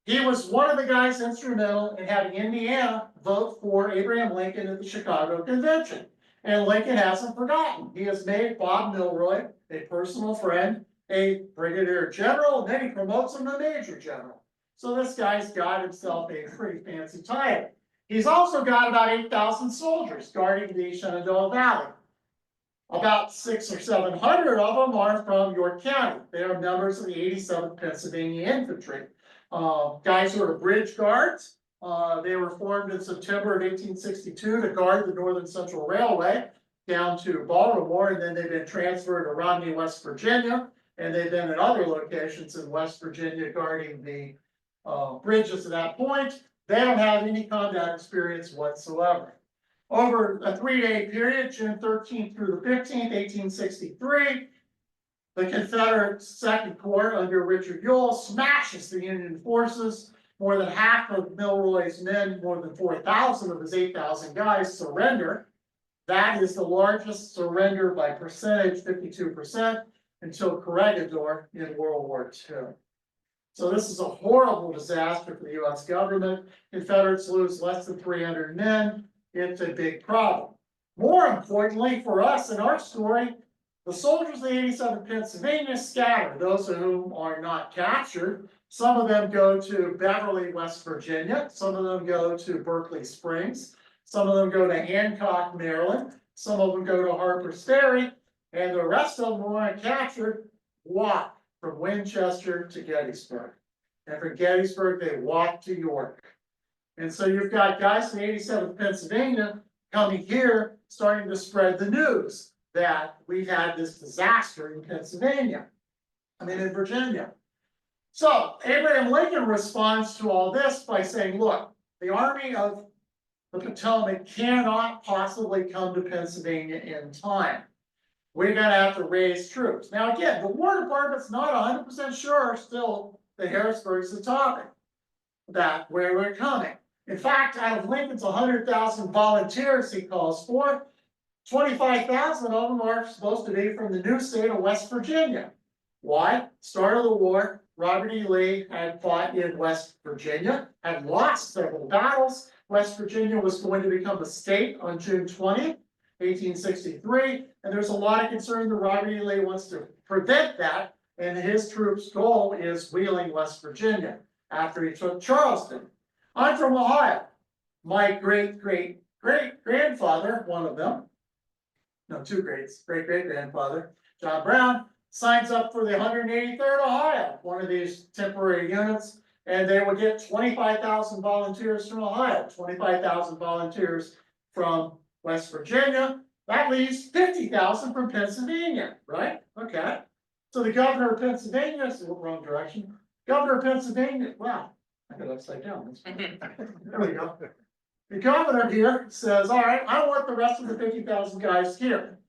he was one of the guys instrumental in having Indiana vote for Abraham Lincoln at the Chicago Convention. And Lincoln hasn't forgotten. He has made Bob Milroy a personal friend, a brigadier general, and then he promotes him to major general. So this guy's got himself a pretty fancy title. He's also got about 8,000 soldiers guarding the Shenandoah Valley. About 600 or 700 of them are from York County. They are members of the 87th Pennsylvania Infantry. Guys who are bridge guards. They were formed in September of 1862 to guard the Northern Central Railway down to Baltimore, and then they've been transferred to Romney, West Virginia, and they've been in other locations in West Virginia guarding the bridges at that point. They don't have any combat experience whatsoever. Over a 3-day period, June 13th through the 15th, 1863, the Confederate Second Corps under Richard Ewell smashes the Union forces. More than half of Milroy's men, more than 4,000 of his 8,000 guys surrender. That is the largest surrender by percentage, 52%, until Corregidor in World War II. So this is a horrible disaster for the US government. Confederates lose less than 300 men. It's a big problem. More importantly for us in our story, the soldiers of the 87th Pennsylvania scatter, those of whom are not captured. Some of them go to Beverly, West Virginia. Some of them go to Berkeley Springs. Some of them go to Hancock, Maryland. Some of them go to Harper's Ferry. And the rest of them who aren't captured walk from Winchester to Gettysburg. And from Gettysburg, they walk to York. And so you've got guys from 87th Pennsylvania coming here, starting to spread the news that we've had this disaster in Pennsylvania. In Virginia. So Abraham Lincoln responds to all this by saying, look, the Army of the Potomac cannot possibly come to Pennsylvania in time. We're going to have to raise troops. Now, again, the War Department's not 100% sure still that Harrisburg's the topic, that where we're coming. In fact, out of Lincoln's 100,000 volunteers he calls for, 25,000 of them are supposed to be from the new state of West Virginia. Why? Start of the war, Robert E. Lee had fought in West Virginia, had lost several battles. West Virginia was going to become a state on June 20th, 1863, and there's a lot of concern that Robert E. Lee wants to prevent that, and his troops' goal is Wheeling, West Virginia, after he took Charleston. I'm from Ohio. My great-great-great-grandfather, one of them, no, two greats, great-great-grandfather, John Brown, signs up for the 183rd Ohio, one of these temporary units, and they would get 25,000 volunteers from Ohio, 25,000 volunteers from West Virginia. That leaves 50,000 from Pennsylvania, right? Okay. So the governor of Pennsylvania, is the wrong direction. Governor of Pennsylvania, wow, I got it upside down. There we go. The governor here says, all right, I want the rest of the 50,000 guys here.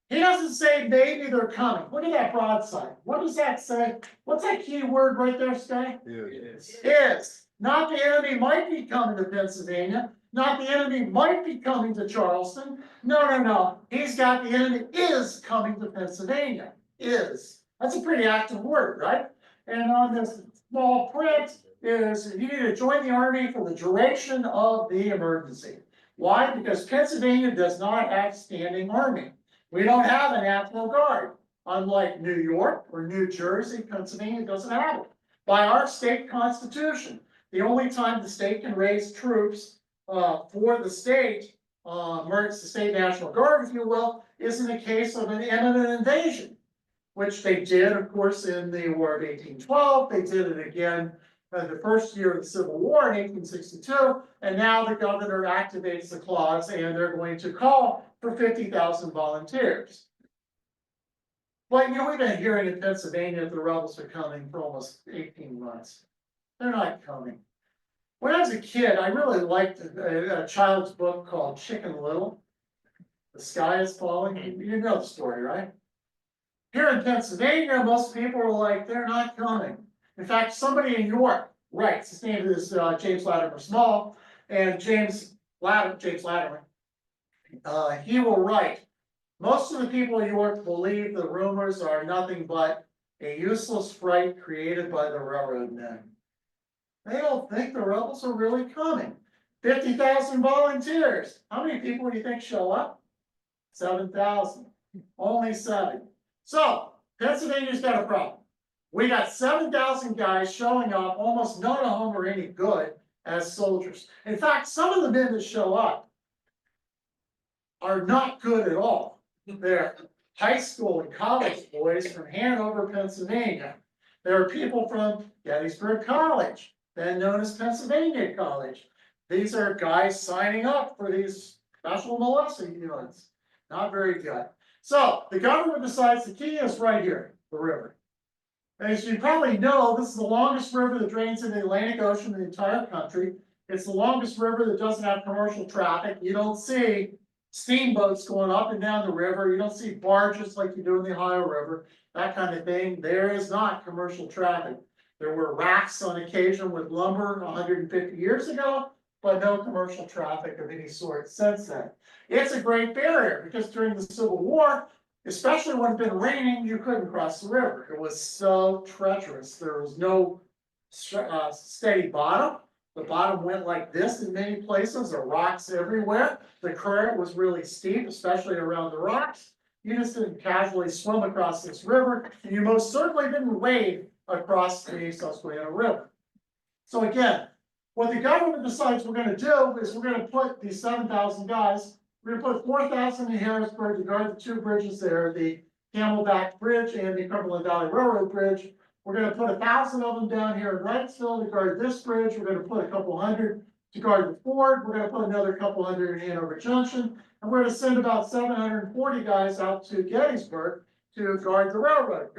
He doesn't say maybe they're coming. Look at that broadside. What does that say? What's that key word right there, Sky? Is. Not the enemy might be coming to Pennsylvania. Not the enemy might be coming to Charleston. No. He's got the enemy is coming to Pennsylvania. Is. That's a pretty active word, right? And on this small print is you need to join the army for the duration of the emergency. Why? Because Pennsylvania does not have standing army. We don't have a National Guard. Unlike New York or New Jersey, Pennsylvania doesn't have it. By our state constitution, the only time the state can raise troops for the state, the state National Guard, if you will, is in the case of an imminent invasion, which they did, of course, in the War of 1812. They did it again the first year of the Civil War in 1862, and now the governor activates the clause, and they're going to call for 50,000 volunteers. But we've been hearing in Pennsylvania that the rebels are coming for almost 18 months. They're not coming. When I was a kid, I really liked a child's book called Chicken Little. The Sky is Falling. You know the story, right? Here in Pennsylvania, most people are like, they're not coming. In fact, somebody in York writes, his name is James Latimer Small, and James Latimer, he will write, most of the people in York believe the rumors are nothing but a useless fright created by the railroad men. They don't think the rebels are really coming. 50,000 volunteers. How many people do you think show up? 7,000. Only 7. So, Pennsylvania's got a problem. We got 7,000 guys showing up, almost none of whom are any good as soldiers. In fact, some of the men that show up are not good at all. They're high school and college boys from Hanover, Pennsylvania. There are people from Gettysburg College, then known as Pennsylvania College. These are guys signing up for these special militia units. Not very good. So the government decides the key is right here, the river. As you probably know, this is the longest river that drains into the Atlantic Ocean in the entire country. It's the longest river that doesn't have commercial traffic. You don't see steamboats going up and down the river. You don't see barges like you do in the Ohio River, that kind of thing. There is not commercial traffic. There were rafts on occasion with lumber 150 years ago, but no commercial traffic of any sort since then. It's a great barrier because during the Civil War, especially when it's been raining, you couldn't cross the river. It was so treacherous. There was no steady bottom. The bottom went like this in many places. There were rocks everywhere. The current was really steep, especially around the rocks. You just didn't casually swim across this river, and you most certainly didn't wade across the Susquehanna River. So again, what the government decides we're going to do is we're going to put these 7,000 guys, we're going to put 4,000 in Harrisburg to guard the 2 bridges there, the Camelback Bridge and the Cumberland Valley Railroad Bridge. We're going to put 1,000 of them down here in Wrightsville to guard this bridge. We're going to put a couple hundred to guard the ford. We're going to put another couple hundred in Hanover Junction. And we're going to send about 740 guys out to Gettysburg to guard the railroad,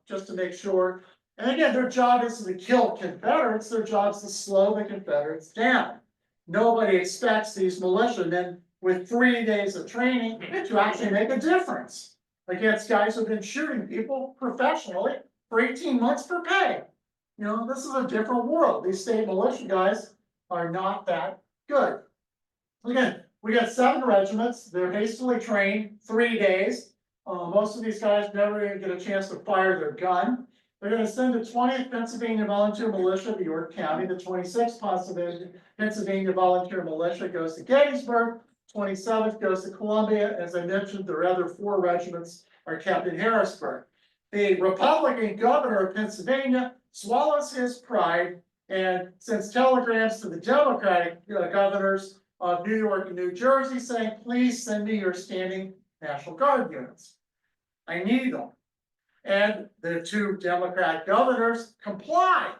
just to make sure. And again, their job isn't to kill Confederates. Their job is to slow the Confederates down. Nobody expects these militiamen with 3 days of training to actually make a difference against guys who've been shooting people professionally for 18 months for pay. You know, this is a different world. These state militia guys are not that good. Again, we got 7 regiments. They're hastily trained, 3 days. Most of these guys never even get a chance to fire their gun. They're going to send the 20th Pennsylvania Volunteer Militia to York County. The 26th Pennsylvania Volunteer Militia goes to Gettysburg. 27th goes to Columbia. As I mentioned, their other 4 regiments are kept in Harrisburg. The Republican governor of Pennsylvania swallows his pride and sends telegrams to the Democratic governors of New York and New Jersey saying, please send me your standing National Guard units. I need them. And the 2 Democrat governors comply.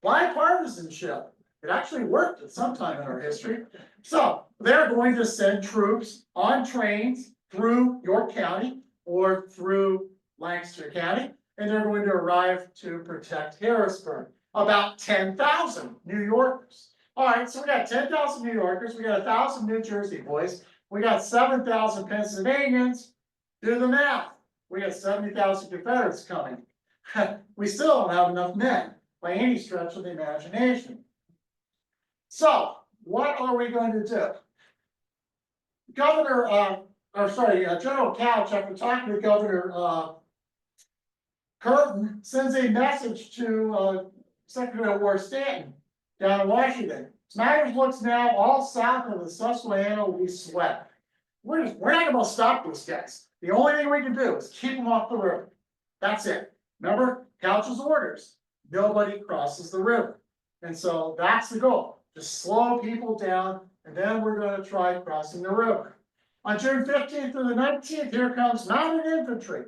Bipartisanship. It actually worked at some time in our history. So they're going to send troops on trains through York County or through Lancaster County, and they're going to arrive to protect Harrisburg. About 10,000 New Yorkers. All right, so we got 10,000 New Yorkers, we got 1,000 New Jersey boys, we got 7,000 Pennsylvanians. Do the math. We got 70,000 Confederates coming. We still don't have enough men by any stretch of the imagination. So, what are we going to do? General Couch, after talking to Governor Curtin, sends a message to Secretary of War Stanton down in Washington. As matters looks now, all south of the Susquehanna will be swept. We're not going to stop these guys. The only thing we can do is keep them off the river. That's it. Remember, Couch's orders. Nobody crosses the river. And so that's the goal. Just slow people down, and then we're going to try crossing the river. On June 15th through the 19th, here comes mounted infantry.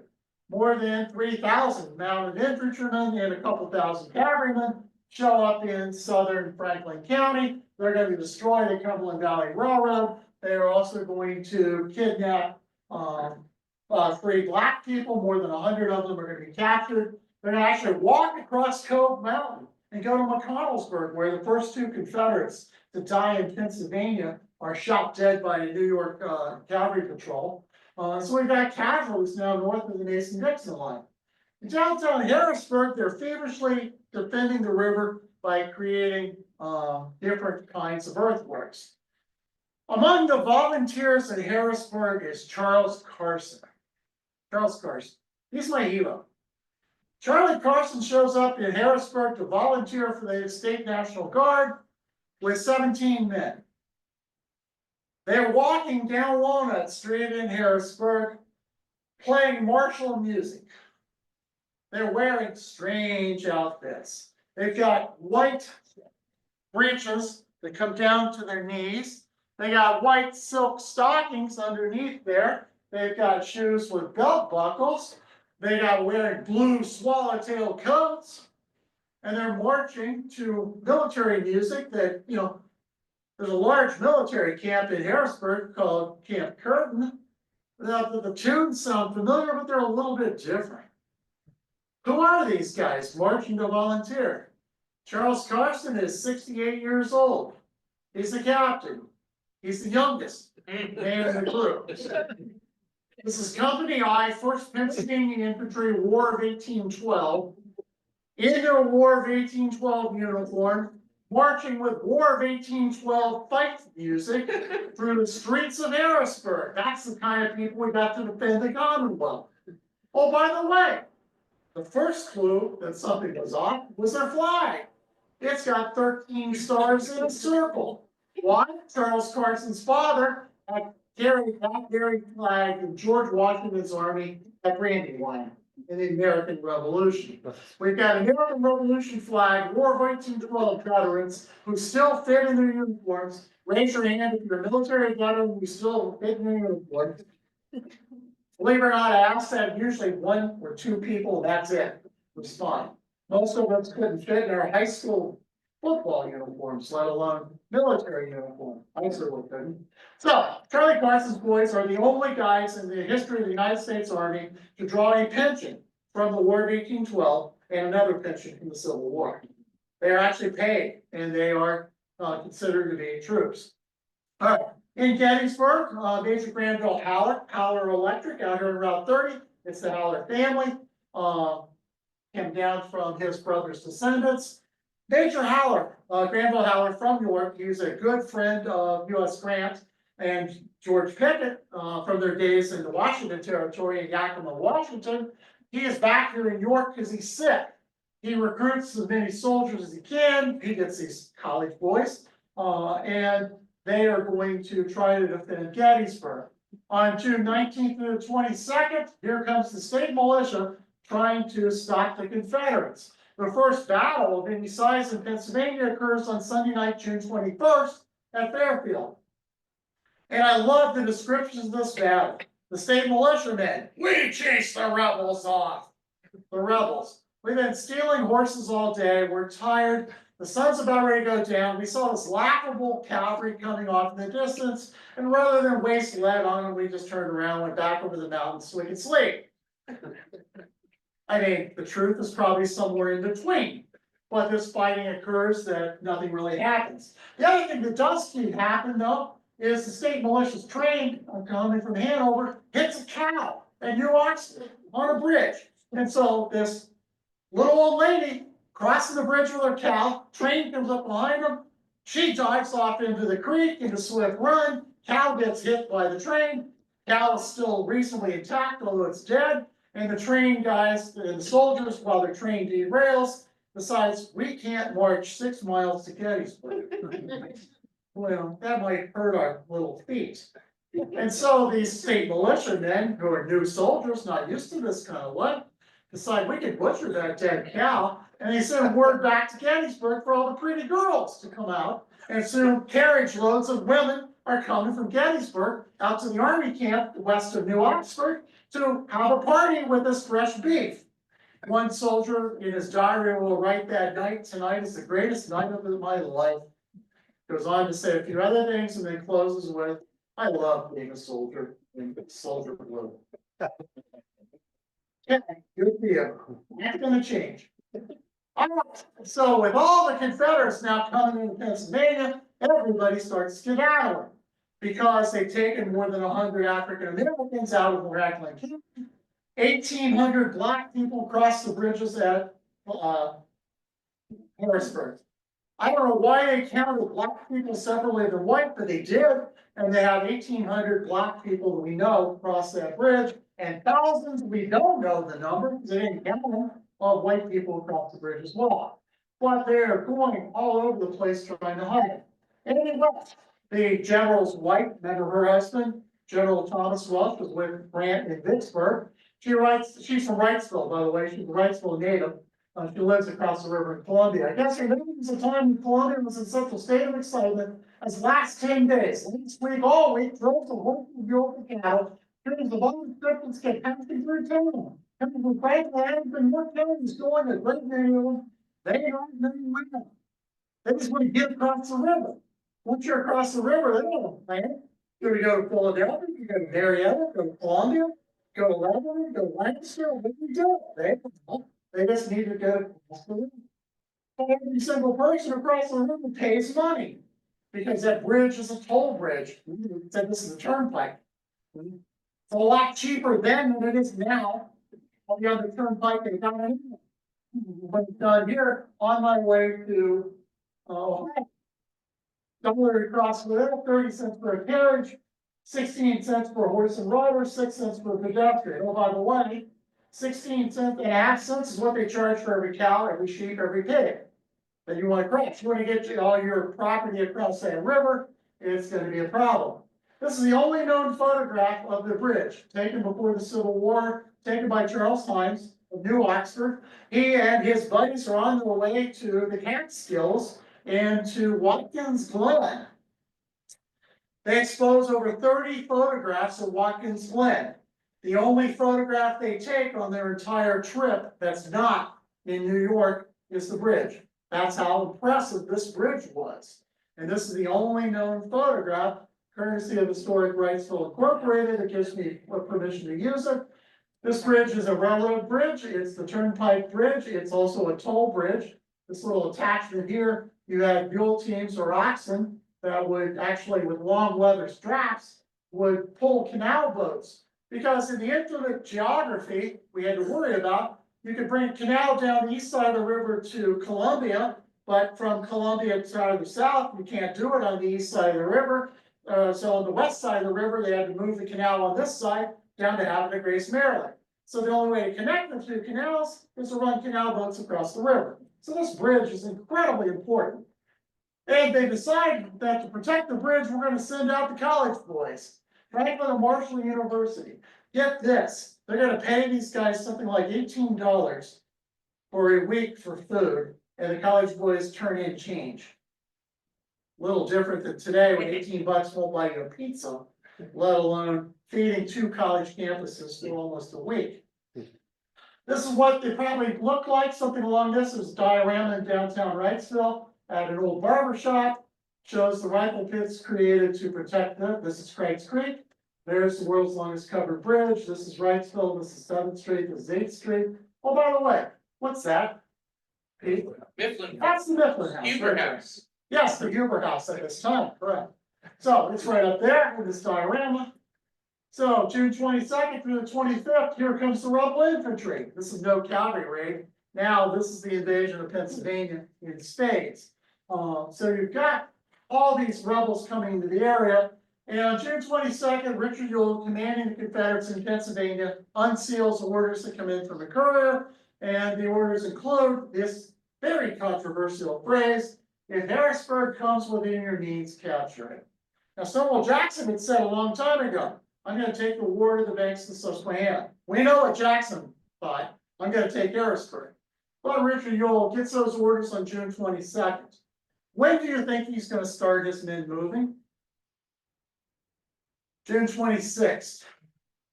More than 3,000 mounted infantrymen and a couple thousand cavalrymen show up in southern Franklin County. They're going to destroy the Cumberland Valley Railroad. They are also going to kidnap 3 black people. More than 100 of them are going to be captured. They're going to actually walk across Cove Mountain and go to McConnellsburg, where the first 2 Confederates to die in Pennsylvania are shot dead by a New York cavalry patrol. So we've got casualties now north of the Mason-Dixon line. In downtown Harrisburg, they're feverishly defending the river by creating different kinds of earthworks. Among the volunteers in Harrisburg is Charles Carson. Charles Carson, he's my hero. Charlie Carson shows up in Harrisburg to volunteer for the State National Guard with 17 men. They're walking down Walnut Street in Harrisburg, playing martial music. They're wearing strange outfits. They've got white breeches that come down to their knees. They got white silk stockings underneath there. They've got shoes with belt buckles. They got wearing blue swallowtail coats. And they're marching to military music that, you know, there's a large military camp in Harrisburg called Camp Curtin. The tunes sound familiar, but they're a little bit different. Who are these guys marching to volunteer? Charles Carson is 68 years old. He's the captain. He's the youngest man in the group. This is Company I, 1st Pennsylvania Infantry, War of 1812. In their War of 1812 uniform, marching with War of 1812 fight music through the streets of Harrisburg. That's the kind of people we got to defend the Commonwealth. Oh, by the way, the first clue that something was off was their flag. It's got 13 stars in a circle. Why? Charles Carson's father had carried that very flag in George Washington's army at Brandywine in the American Revolution. We've got American Revolution flag, War of 1812 veterans who still fit in their uniforms. Raise your hand if you're a military veteran who still fit in their uniform. Believe it or not, I asked that usually 1 or 2 people, that's it. It was fine. Most of us couldn't fit in our high school football uniforms, let alone military uniform. I certainly couldn't. So, Charlie Carson's boys are the only guys in the history of the United States Army to draw a pension from the War of 1812 and another pension from the Civil War. They are actually paid, and they are considered to be troops. All right. In Gettysburg, Major Granville Howler Electric out here on Route 30. It's the Howler family. Came down from his brother's descendants. Major Howler, Granville Howler from York, he was a good friend of U.S. Grant and George Pickett from their days in the Washington Territory in Yakima, Washington. He is back here in York because he's sick. He recruits as many soldiers as he can. He gets these college boys, and they are going to try to defend Gettysburg. On June 19th through the 22nd, here comes the state militia trying to stop the Confederates. The first battle of any size in Pennsylvania occurs on Sunday night, June 21st at Fairfield. And I love the descriptions of this battle. The state militiamen, we chased the rebels off. The rebels. We've been stealing horses all day. We're tired. The sun's about ready to go down. We saw this laughable cavalry coming off in the distance. And rather than waste lead on them, we just turned around, went back over the mountains so we could sleep. I mean, the truth is probably somewhere in between. But this fighting occurs that nothing really happens. The other thing that does keep happening, though, is the state militia's train coming from Hanover hits a cow at New Oxford on a bridge. And so this little old lady crosses the bridge with her cow, train comes up behind them, she dives off into the creek, into Swift Run, cow gets hit by the train, cow is still reasonably intact, although it's dead, and the train guys and the soldiers, while their train derails, decides we can't march 6 miles to Gettysburg. Well, that might hurt our little feet. And so these state militiamen, who are new soldiers, not used to this kind of life, decide we can butcher that dead cow, and they send word back to Gettysburg for all the pretty girls to come out, and soon carriage loads of women are coming from Gettysburg out to the army camp west of New Oxford to have a party with this fresh beef. One soldier in his diary will write that night, tonight is the greatest night of my life. Goes on to say a few other things and then closes with, I love being a soldier in soldier blue. Okay, good for you. That's gonna change. All right, so with all the Confederates now coming into Pennsylvania, everybody starts skedaddling. because they've taken more than 100 African Americans out of Raglan County. 1,800 black people crossed the bridges at, Harrisburg. I don't know why they counted black people separately than white, but they did. And they have 1,800 black people that we know cross that bridge, and thousands, we don't know the number, because they didn't count them, of white people across the bridge as well. But they are going all over the place trying to hide it. Anyway, the general's wife, remember her husband, General Thomas Welsh, was with Grant in Vicksburg. She's from Wrightsville, by the way, she's a Wrightsville native. She lives across the river in Columbia. I guess her name was a time when Columbia was in such a state of excitement as last 10 days. Last week, all week, drove the whole York cattle. Here's the bottom strippers get passing through town. Coming from Franklin and York counties going a great many of them. They aren't very well. They just want to get across the river. Once you're across the river, they don't have a plan. Do we go to Philadelphia? You go to Marietta, go to Columbia, go to Lebanon, go to Lancaster, what do you do? They just need to go across the river. But every single person across the river pays money. Because that bridge is a toll bridge. We said this is a turnpike. It's a lot cheaper then than it is now. On the other turnpike they got in. When it's done here, on my way to, Ohio. Somewhere across the river, 30 cents for a carriage, 16 cents for a horse and rider, 6 cents for a pedestrian. Oh, by the way, 16.5 cents is what they charge for every cow, every sheep, every pig that you want to cross. You want to get all your property across that river, it's going to be a problem. This is the only known photograph of the bridge, taken before the Civil War, taken by Charles Times of New Oxford. He and his buddies are on their way to the Catskills and to Watkins Glen. They expose over 30 photographs of Watkins Glen. The only photograph they take on their entire trip that's not in New York is the bridge. That's how impressive this bridge was. And this is the only known photograph, courtesy of Historic Wrightsville Incorporated. It gives me permission to use it. This bridge is a railroad bridge. It's the turnpike bridge. It's also a toll bridge. This little attachment here, you have mule teams or oxen that would actually, with long leather straps, would pull canal boats. Because in the infinite geography we had to worry about, you could bring a canal down the east side of the river to Columbia, but from Columbia to the south, you can't do it on the east side of the river. So on the west side of the river, they had to move the canal on this side down to Havana Grace, Maryland. So the only way to connect the two canals is to run canal boats across the river. So this bridge is incredibly important. And they decided that to protect the bridge, we're going to send out the college boys. Franklin and Marshall University. Get this, they're going to pay these guys something like $18 for a week for food, and the college boys turn in change. Little different than today when 18 bucks won't buy you a pizza, let alone feeding 2 college campuses for almost a week. This is what they probably look like, something along this. Is a diorama in downtown Wrightsville at an old barber shop. Shows the rifle pits created to protect them. This is Craig's Creek. There's the world's longest covered bridge. This is Wrightsville. This is 7th Street. This is 8th Street. Oh, by the way, what's that? Pete? Mifflin. That's the Mifflin House. Huber right there. House. Yes, the Huber House at this time, correct. So it's right up there with this diorama. So June 22nd through the 25th, here comes the rebel infantry. This is no cavalry raid. Now this is the invasion of Pennsylvania in spades. So you've got all these rebels coming into the area. And on June 22nd, Richard Ewell, commanding the Confederates in Pennsylvania, unseals orders that come in from the courier. And the orders include this very controversial phrase: if Harrisburg comes within your means, capture it. Now, Stonewall Jackson had said a long time ago, I'm going to take the war to the banks of the Susquehanna. We know what Jackson thought. I'm going to take Harrisburg. But Richard Ewell gets those orders on June 22nd. When do you think he's going to start his men moving? June 26th.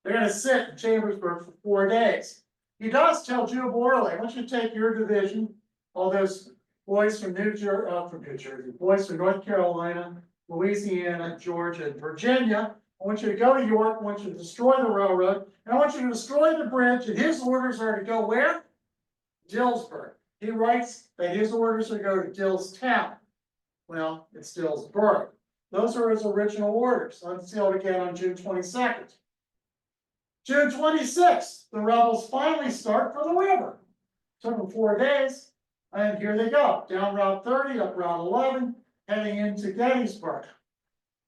They're going to sit in Chambersburg for 4 days. He does tell Jube Orley, I want you to take your division, all those boys from New Jersey, boys from North Carolina, Louisiana, Georgia, and Virginia. I want you to go to York, I want you to destroy the railroad, and I want you to destroy the bridge, and his orders are to go where? Dillsburg. He writes that his orders are to go to Dillstown. Well, it's Dillsburg. Those are his original orders, unsealed again on June 22nd. June 26th, the rebels finally start for the river. Took them 4 days, and here they go, down Route 30, up Route 11, heading into Gettysburg.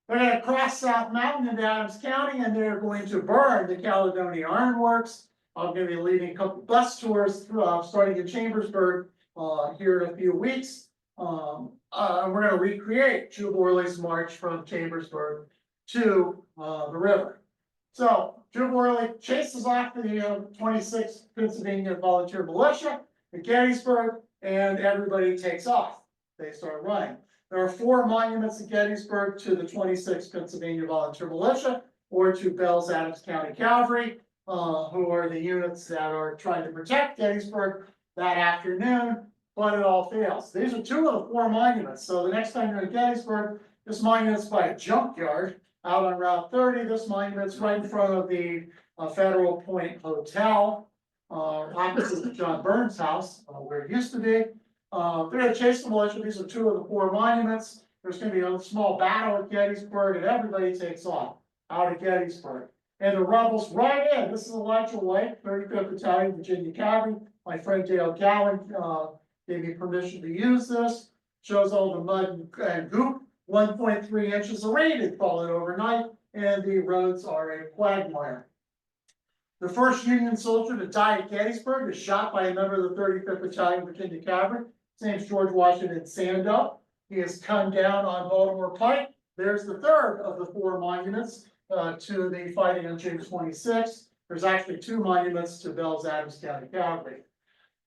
They're gonna cross South Mountain into Adams County, and they're going to burn the Caledonia Ironworks. I'm gonna be leading a couple bus tours through, starting in Chambersburg, here in a few weeks. We're gonna recreate Jubal Early's march from Chambersburg to, the river. So Jubal Early chases off the 26th Pennsylvania Volunteer Militia at Gettysburg, and everybody takes off. They start running. There are 4 monuments at Gettysburg to the 26th Pennsylvania Volunteer Militia or to Bell's Adams County Cavalry, who are the units that are trying to protect Gettysburg that afternoon, but it all fails. These are 2 of the 4 monuments. So the next time you're in Gettysburg, this monument's by a junkyard out on Route 30. This monument's right in front of the Federal Point Hotel, opposite John Burns' house, where it used to be. They're gonna chase the militia. These are 2 of the 4 monuments. There's gonna be a small battle at Gettysburg, and everybody takes off out of Gettysburg. And the rebels right in. This is Elijah White, 35th Battalion, Virginia Cavalry. My friend Dale Gowan gave me permission to use this. Shows all the mud and goop. 1.3 inches of rain had fallen overnight, and the roads are a quagmire. The first Union soldier to die at Gettysburg was shot by a member of the 35th Battalion, Virginia Cavalry. His name's George Washington Sandow. He is gunned down on Baltimore Pike. There's the 3rd of the 4 monuments to the fighting on June 26th. There's actually 2 monuments to Bell's Adams County Cavalry.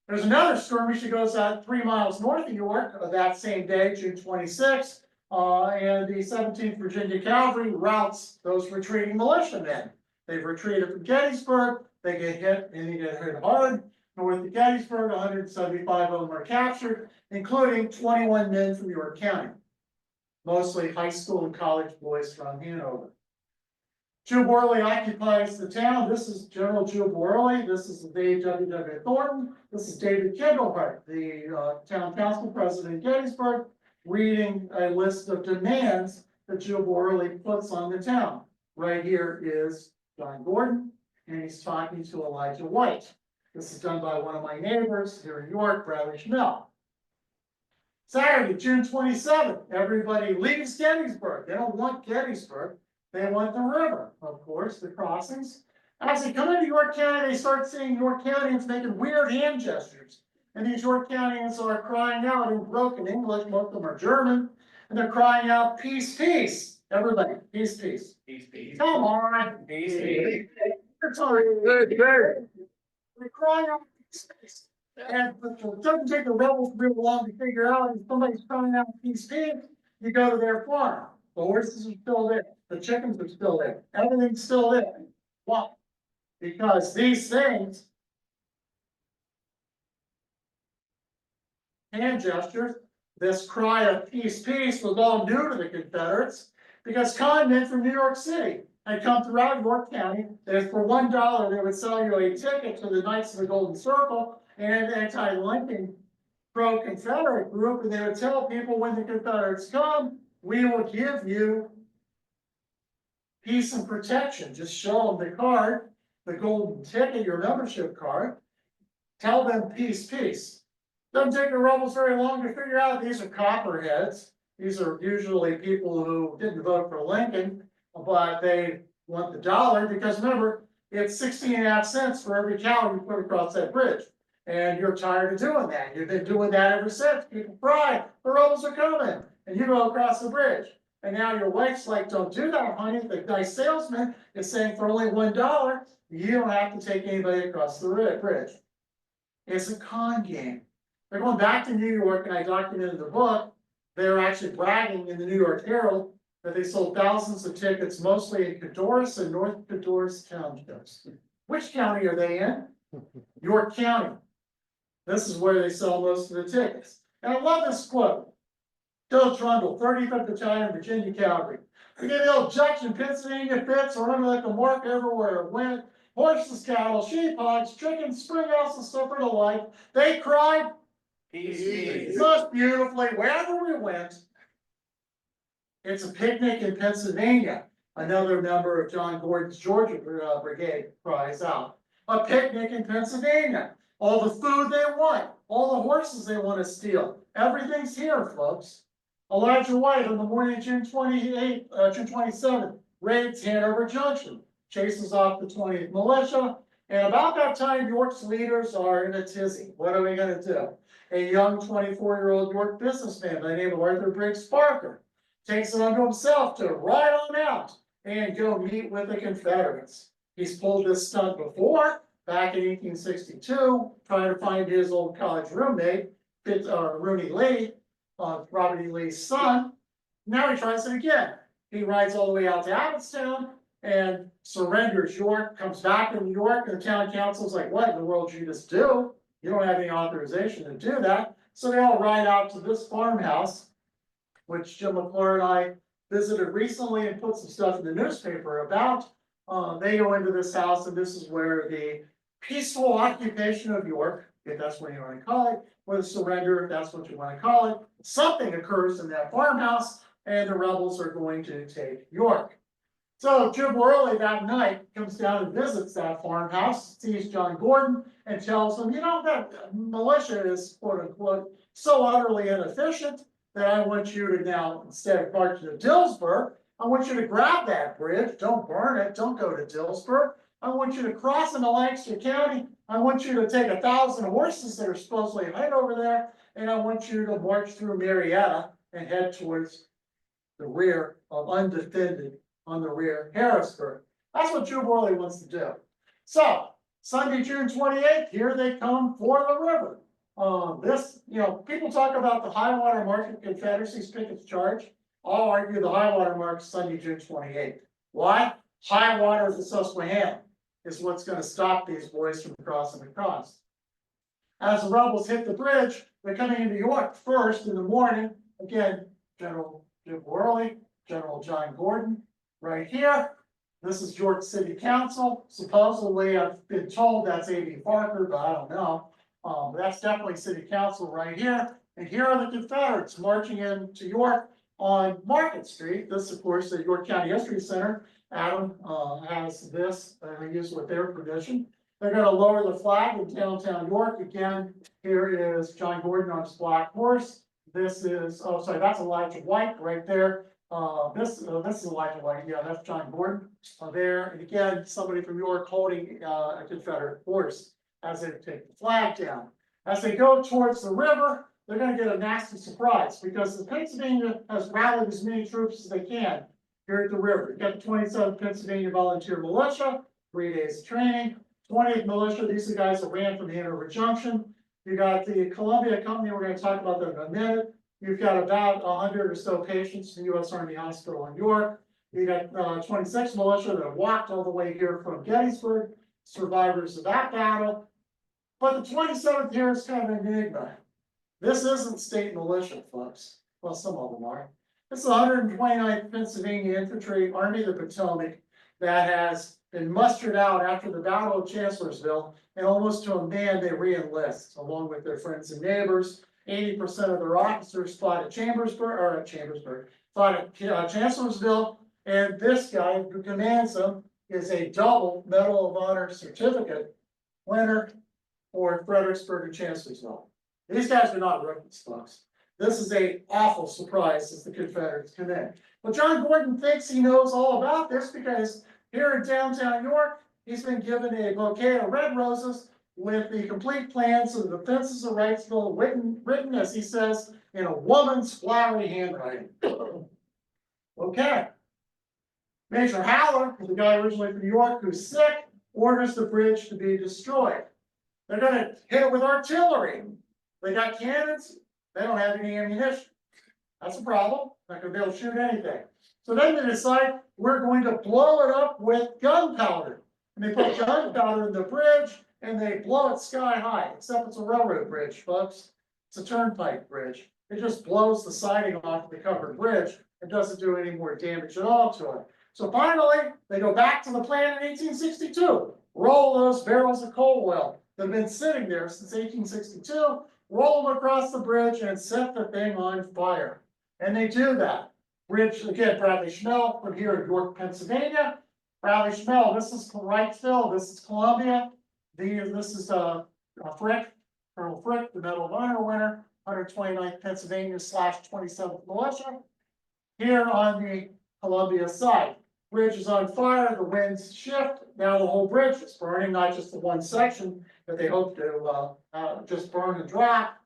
There's another skirmish that goes out 3 miles north of York that same day, June 26th. And the 17th Virginia Cavalry routs those retreating militiamen. They've retreated from Gettysburg, they get hit, and they get hit hard. North of Gettysburg, 175 of them are captured, including 21 men from York County. Mostly high school and college boys from Hanover. Jubal Early occupies the town. This is General Jubal Early. This is Dave W. Thornton. This is David Kindlehart, the town council president in Gettysburg, reading a list of demands that Jubal Early puts on the town. Right here is John Gordon, and he's talking to Elijah White. This is done by one of my neighbors here in York, Bradley Schmell. Saturday, June 27th, everybody leaves Gettysburg. They don't want Gettysburg. They want the river, of course, the crossings. As they come into York County, they start seeing York Countyans making weird hand gestures. And these York Countyans are crying out in broken English, most of them are German, and they're crying out, peace, peace. Everybody, peace, peace. Peace, peace. Come on. Peace, peace. They're crying out, peace, peace. And it doesn't take the rebels real long to figure out if somebody's crying out, peace, peace, you go to their farm. The horses are still there. The chickens are still there. Everything's still there. Why? Because these things, hand gestures, this cry of peace, peace was all new to the Confederates because con men from New York City had come throughout York County. And for $1, they would sell you a ticket to the Knights of the Golden Circle and an anti-Lincoln pro-Confederate group. And they would tell people when the Confederates come, we will give you peace and protection. Just show them the card, the golden ticket, your membership card. Tell them peace, peace. Doesn't take the rebels very long to figure out these are copperheads. These are usually people who didn't vote for Lincoln, but they want the dollar because remember, it's 16.5 cents for every cow you put across that bridge. And you're tired of doing that. You've been doing that ever since. People cry, the rebels are coming, and you go across the bridge. And now your wife's like, don't do that, honey. The nice salesman is saying for only $1, you don't have to take anybody across the bridge. It's a con game. They're going back to New York, and I documented in the book, they're actually bragging in the New York Herald that they sold thousands of tickets, mostly in Codorus and North Codorus townships. Which county are they in? York County. This is where they sell most of the tickets. And I love this quote. Bill Trundle, 35th Battalion, Virginia Cavalry. We get the old Junction, Pennsylvania fits, or remember like a mark everywhere it went. Horses, cattle, sheep, hogs, chickens, spring houses suffered alike. They cried, Peace, peace. most beautifully, wherever we went. It's a picnic in Pennsylvania. Another member of John Gordon's Georgia Brigade cries out. A picnic in Pennsylvania. All the food they want, all the horses they want to steal. Everything's here, folks. Elijah White on the morning of June 27th, raids Hanover Junction, chases off the 20th Militia, and about that time, York's leaders are in a tizzy. What are we gonna do? A young 24-year-old York businessman by the name of Arthur Briggs Parker takes it unto himself to ride on out and go meet with the Confederates. He's pulled this stunt before, back in 1862, trying to find his old college roommate, Rooney Lee, Robert E. Lee's son. Now he tries it again. He rides all the way out to Abbottstown and surrenders York, comes back to New York, and the town council's like, what in the world did you just do? You don't have any authorization to do that. So they all ride out to this farmhouse, which Jim McClure and I visited recently and put some stuff in the newspaper about. They go into this house, and this is where the peaceful occupation of York, if that's what you want to call it, or the surrender, if that's what you want to call it, something occurs in that farmhouse, and the rebels are going to take York. So Jim Worley that night comes down and visits that farmhouse, sees John Gordon, and tells him, you know, that militia is, quote unquote, so utterly inefficient that I want you to now, instead of marching to Dillsburg, I want you to grab that bridge, don't burn it, don't go to Dillsburg. I want you to cross into Lancaster County. I want you to take 1,000 horses that are supposedly right over there, and I want you to march through Marietta and head towards the rear of undefended on the rear Harrisburg. That's what Jim Worley wants to do. So Sunday, June 28th, here they come for the river. People talk about the high water mark of Confederacy's Pickett's Charge. I'll argue the high water mark is Sunday, June 28th. Why? High water of the Susquehanna is what's going to stop these boys from crossing across. As the rebels hit the bridge, they're coming into York first in the morning. Again, General Jim Worley, General John Gordon, right here. This is York City Council. Supposedly, I've been told that's A.B. Parker, but I don't know. That's definitely City Council right here. And here are the Confederates marching into York on Market Street. This, of course, the York County History Center. Adam has this, and I use it with their permission. They're going to lower the flag in downtown York. Again, here is John Gordon on his black horse. This is, that's Elijah White right there. This is Elijah White. Yeah, that's John Gordon there. And again, somebody from York holding a Confederate horse as they take the flag down. As they go towards the river, they're going to get a nasty surprise because the Pennsylvania has rallied as many troops as they can here at the river. You got the 27th Pennsylvania Volunteer Militia, 3 days of training. 20th Militia, these are the guys that ran from Hanover Junction. You got the Columbia Company, we're going to talk about that in a minute. You've got about 100 or so patients in the U.S. Army Hospital in York. You got 26th Militia that walked all the way here from Gettysburg, survivors of that battle. But the 27th here is kind of an enigma. This isn't state militia, folks. Well, some of them are. This is the 129th Pennsylvania Infantry, Army of the Potomac, that has been mustered out after the Battle of Chancellorsville, and almost to a man they re-enlist, along with their friends and neighbors. 80% of their officers fought at fought at Chancellorsville, and this guy who commands them is a double Medal of Honor certificate winner for Fredericksburg and Chancellorsville. These guys are not rookies, folks. This is an awful surprise as the Confederates come in. But John Gordon thinks he knows all about this because here in downtown York, he's been given a bouquet of red roses with the complete plans of the defenses of Wrightsville written, as he says, in a woman's flowery handwriting. Okay. Major Haller, the guy originally from New York who's sick, orders the bridge to be destroyed. They're going to hit it with artillery. They got cannons. They don't have any ammunition. That's a problem. Not going to be able to shoot anything. So then they decide we're going to blow it up with gunpowder. And they put gunpowder in the bridge and they blow it sky high, except it's a railroad bridge, folks. It's a turnpike bridge. It just blows the siding off the covered bridge. It doesn't do any more damage at all to it. So finally, they go back to the plan in 1862. Roll those barrels of coal oil that have been sitting there since 1862, roll them across the bridge and set the thing on fire. And they do that. Bridge, again, Bradley Schmel from here in York, Pennsylvania. Bradley Schmel, this is Wrightsville, this is Columbia. This is, Frick, Colonel Frick, the Medal of Honor winner, 129th Pennsylvania / 27th Militia. Here on the Columbia side, bridge is on fire, the winds shift, now the whole bridge is burning, not just the one section that they hope to, just burn and drop.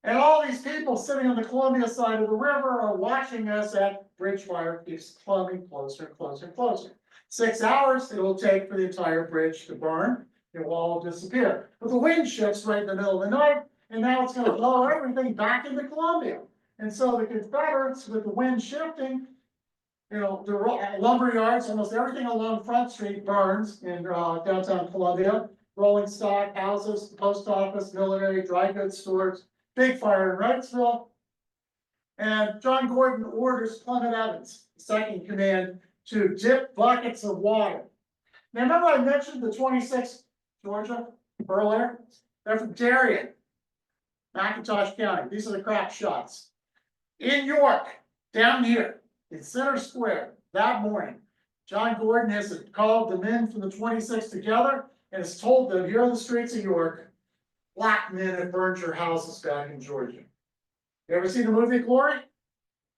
And all these people sitting on the Columbia side of the river are watching as that bridge fire keeps climbing closer and closer and closer. 6 hours it will take for the entire bridge to burn. It will all disappear. But the wind shifts right in the middle of the night, and now it's gonna blow everything back into Columbia. And so the Confederates, with the wind shifting, you know, the lumber yards, almost everything along Front Street burns in downtown Columbia. Rolling stock, houses, the post office, military, dry goods stores, big fire in Wrightsville. And John Gordon orders Clement Evans, second in command, to dip buckets of water. Now, remember I mentioned the 26th Georgia earlier? They're from Darien, McIntosh County. These are the crack shots. In York, down here, in Center Square, that morning, John Gordon has called the men from the 26th together and has told them, here are the streets of York, black men have burned your houses back in Georgia. You ever seen the movie Glory?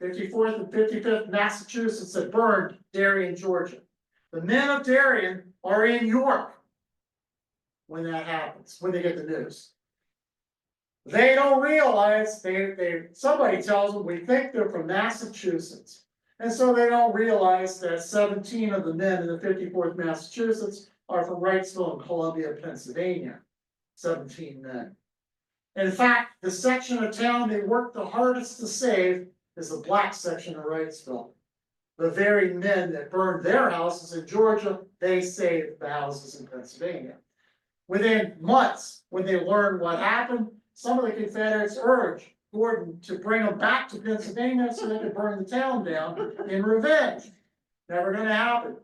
54th and 55th Massachusetts that burned Darien, Georgia. The men of Darien are in York when that happens, when they get the news. They don't realize, somebody tells them, we think they're from Massachusetts. And so they don't realize that 17 of the men in the 54th Massachusetts are from Wrightsville and Columbia, Pennsylvania. 17 men. In fact, the section of town they worked the hardest to save is the black section of Wrightsville. The very men that burned their houses in Georgia, they saved the houses in Pennsylvania. Within months, when they learned what happened, some of the Confederates urged Gordon to bring them back to Pennsylvania so they could burn the town down in revenge. Never gonna happen.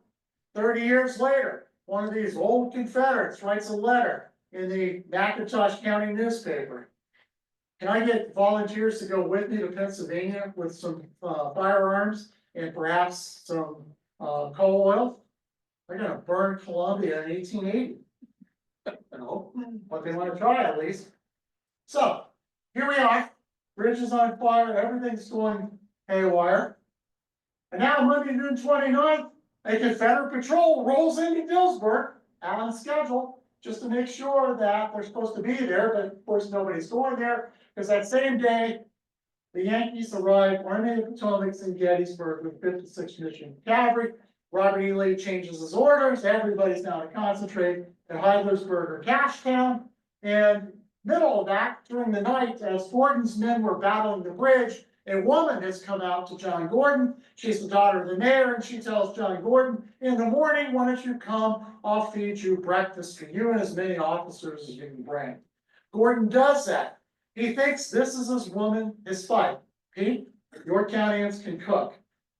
30 years later, one of these old Confederates writes a letter in the McIntosh County newspaper. Can I get volunteers to go with me to Pennsylvania with some firearms and perhaps some coal oil? They're gonna burn Columbia in 1880. You know, but they want to try at least. So, here we are, bridge is on fire, everything's going haywire. And now Monday, June 29th, a Confederate patrol rolls into Gettysburg, out on schedule, just to make sure that they're supposed to be there, but of course nobody's going there, because that same day, the Yankees arrived, Army of the Potomac's in Gettysburg with 56th Michigan Cavalry. Robert E. Lee changes his orders, everybody's now to concentrate at Heidlersburg or Cashtown. And middle of that, during the night, as Gordon's men were battling the bridge, a woman has come out to John Gordon. She's the daughter of the mayor, and she tells John Gordon, in the morning, why don't you come, I'll feed you breakfast for you and as many officers as you can bring. Gordon does that. He thinks this is his woman, his fight. Pete, Yorktownians can cook.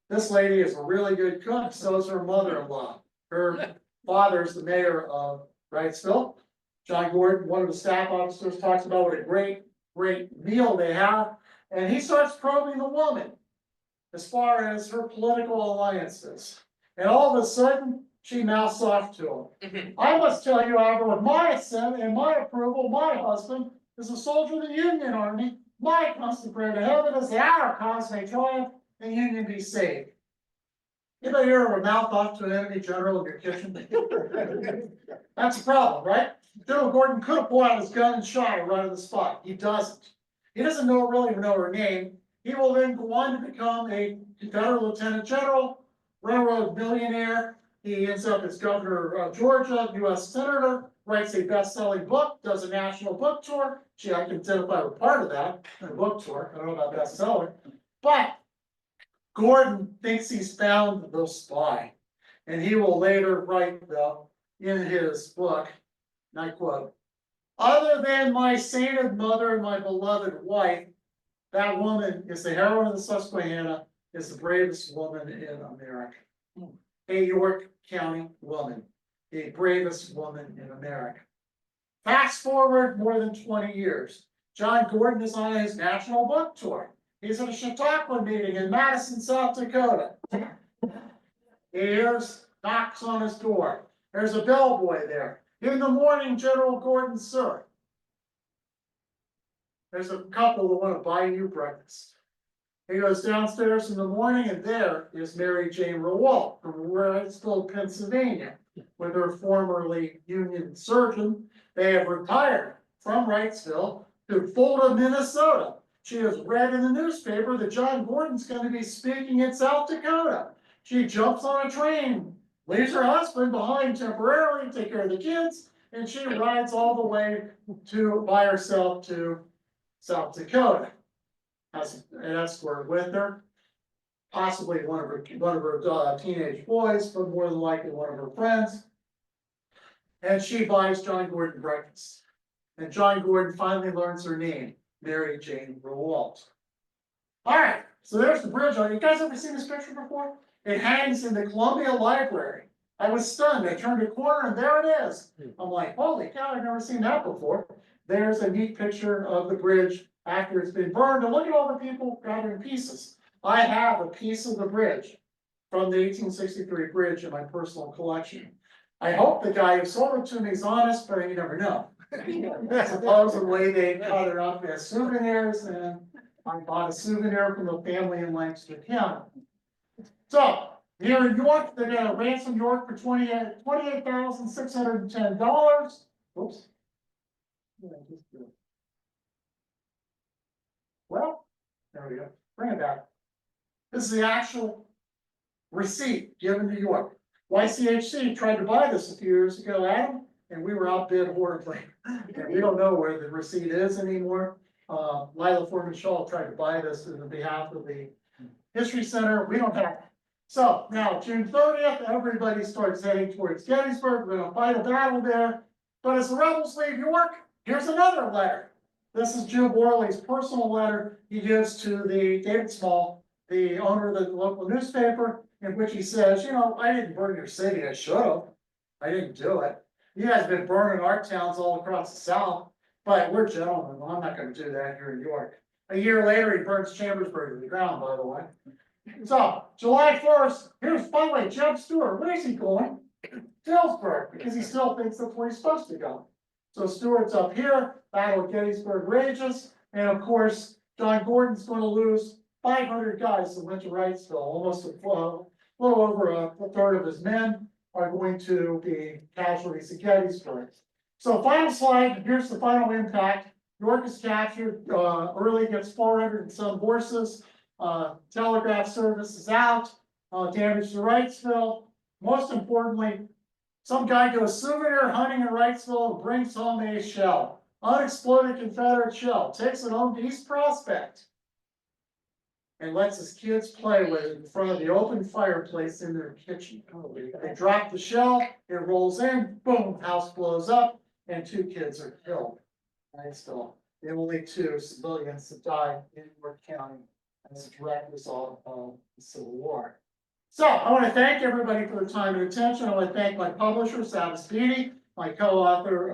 This lady is a really good cook, so is her mother-in-law. Her father's the mayor of Wrightsville. John Gordon, one of the staff officers, talks about what a great meal they have. And he starts probing the woman as far as her political alliances. And all of a sudden, she mouths off to him. I must tell you, however, with my assent and my approval, my husband is a soldier of the Union Army. My constant prayer to heaven is that our cause may triumph and the Union be saved. Anybody ever mouth off to an enemy general in your kitchen? That's a problem, right? General Gordon could have pulled out his gun and shot her right on the spot. He doesn't. He doesn't really know her name. He will then go on to become a Confederate lieutenant general, railroad millionaire. He ends up as governor of Georgia, U.S. senator, writes a best-selling book, does a national book tour. Gee, I can identify with part of that in a book tour. I don't know about bestseller. But Gordon thinks he's found the spy. And he will later write, though, in his book, and I quote, other than my sainted mother and my beloved wife, that woman is the heroine of the Susquehanna, is the bravest woman in America. A York County woman, the bravest woman in America. Fast forward more than 20 years. John Gordon is on his national book tour. He's at a Chautauqua meeting in Madison, South Dakota. He hears knocks on his door. There's a bellboy there. In the morning, General Gordon, sir. There's a couple that want to buy you breakfast. He goes downstairs in the morning, and there is Mary Jane Rowalt from Wrightsville, Pennsylvania, with her formerly Union surgeon. They have retired from Wrightsville to Fulda, Minnesota. She has read in the newspaper that John Gordon's going to be speaking in South Dakota. She jumps on a train, leaves her husband behind temporarily to take care of the kids, and she rides all the way by herself to South Dakota. Has an escort with her, possibly one of her teenage boys, but more than likely one of her friends. And she buys John Gordon breakfast. And John Gordon finally learns her name, Mary Jane Rowalt. All right, so there's the bridge. You guys ever seen this picture before? It hangs in the Columbia Library. I was stunned. I turned a corner and there it is. I'm like, holy cow, I've never seen that before. There's a neat picture of the bridge after it's been burned. And look at all the people gathering pieces. I have a piece of the bridge from the 1863 bridge in my personal collection. I hope the guy who sold it to me is honest, but you never know. Supposedly they cut it up as souvenirs, and I bought a souvenir from a family in Lancaster County. So here in York, they're gonna ransom York for $28,610. Oops. Well, there we go. Bring it back. This is the actual receipt given to York. YCHC tried to buy this a few years ago, Adam, and we were outbid horribly. And we don't know where the receipt is anymore. Lila Foreman Shaw tried to buy this on behalf of the History Center. We don't have it. So now June 30th, everybody starts heading towards Gettysburg. We're gonna fight a battle there. But as the rebels leave York, here's another letter. This is Jim Worley's personal letter he gives to the David Small, the owner of the local newspaper, in which he says, you know, I didn't burn your city, I should have. I didn't do it. You guys have been burning our towns all across the South, but we're gentlemen. Well, I'm not gonna do that here in York. A year later, he burns Chambersburg to the ground, by the way. So, July 1st, here's, by the way, Jeb Stewart, where's he going? Dillsburg, because he still thinks that's where he's supposed to go. So Stewart's up here, Battle of Gettysburg rages, and of course, John Gordon's gonna lose 500 guys that went to Wrightsville, almost a little over a third of his men are going to be casualties at Gettysburg. So final slide, here's the final impact. York is captured, Early gets 400 and some horses, telegraph service is out, damage to Wrightsville. Most importantly, some guy goes souvenir hunting in Wrightsville and brings home a shell, unexploded Confederate shell, takes it home to East Prospect, and lets his kids play with it in front of the open fireplace in their kitchen. They drop the shell, it rolls in, boom, house blows up, and 2 kids are killed. Wrightsville, the only 2 civilians that died in York County as a direct result of the Civil War. So I want to thank everybody for their time and attention. I want to thank my publisher, Savas Beatty, my co-author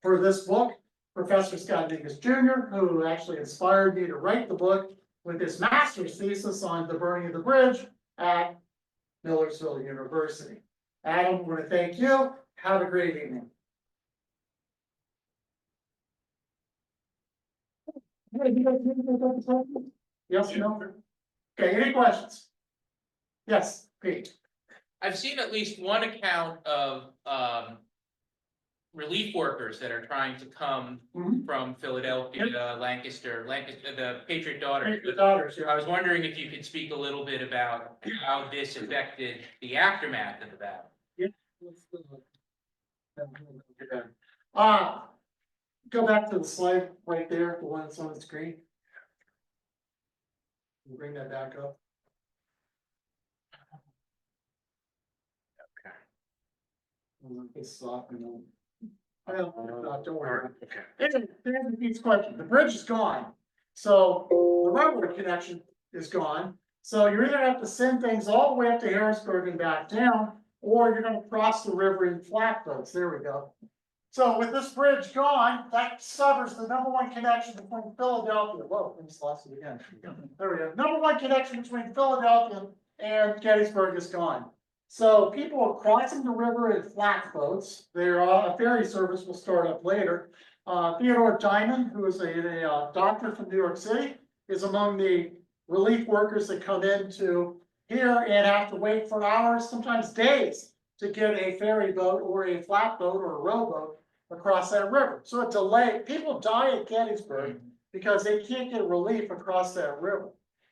for this book, Professor Scott Mingus Jr., who actually inspired me to write the book with his master's thesis on the burning of the bridge at Millersville University. Adam, I want to thank you. Have a great evening. Yes, no? Okay, any questions? Yes, Pete. I've seen at least one account of relief workers that are trying to come from Philadelphia, Lancaster, the Patriot Daughters. Your daughters, I was wondering if you could speak a little bit about how this affected the aftermath of the battle. Go back to the slide right there, the one that's on the screen. Bring that back up. It's soft and don't worry. Here's Pete's question. The bridge is gone. So the railroad connection is gone. So you're either have to send things all the way up to Harrisburg and back down, or you're gonna cross the river in flatboats. There we go. So with this bridge gone, that severs the number one connection between Philadelphia, whoa, let me lost it again. There we go. Number one connection between Philadelphia and Gettysburg is gone. So people are crossing the river in flatboats. A ferry service will start up later. Theodore Diamond, who is a doctor from New York City, is among the relief workers that come into here and have to wait for hours, sometimes days, to get a ferry boat or a flatboat or a rowboat across that river. So a delay, people die at Gettysburg because they can't get relief across that river.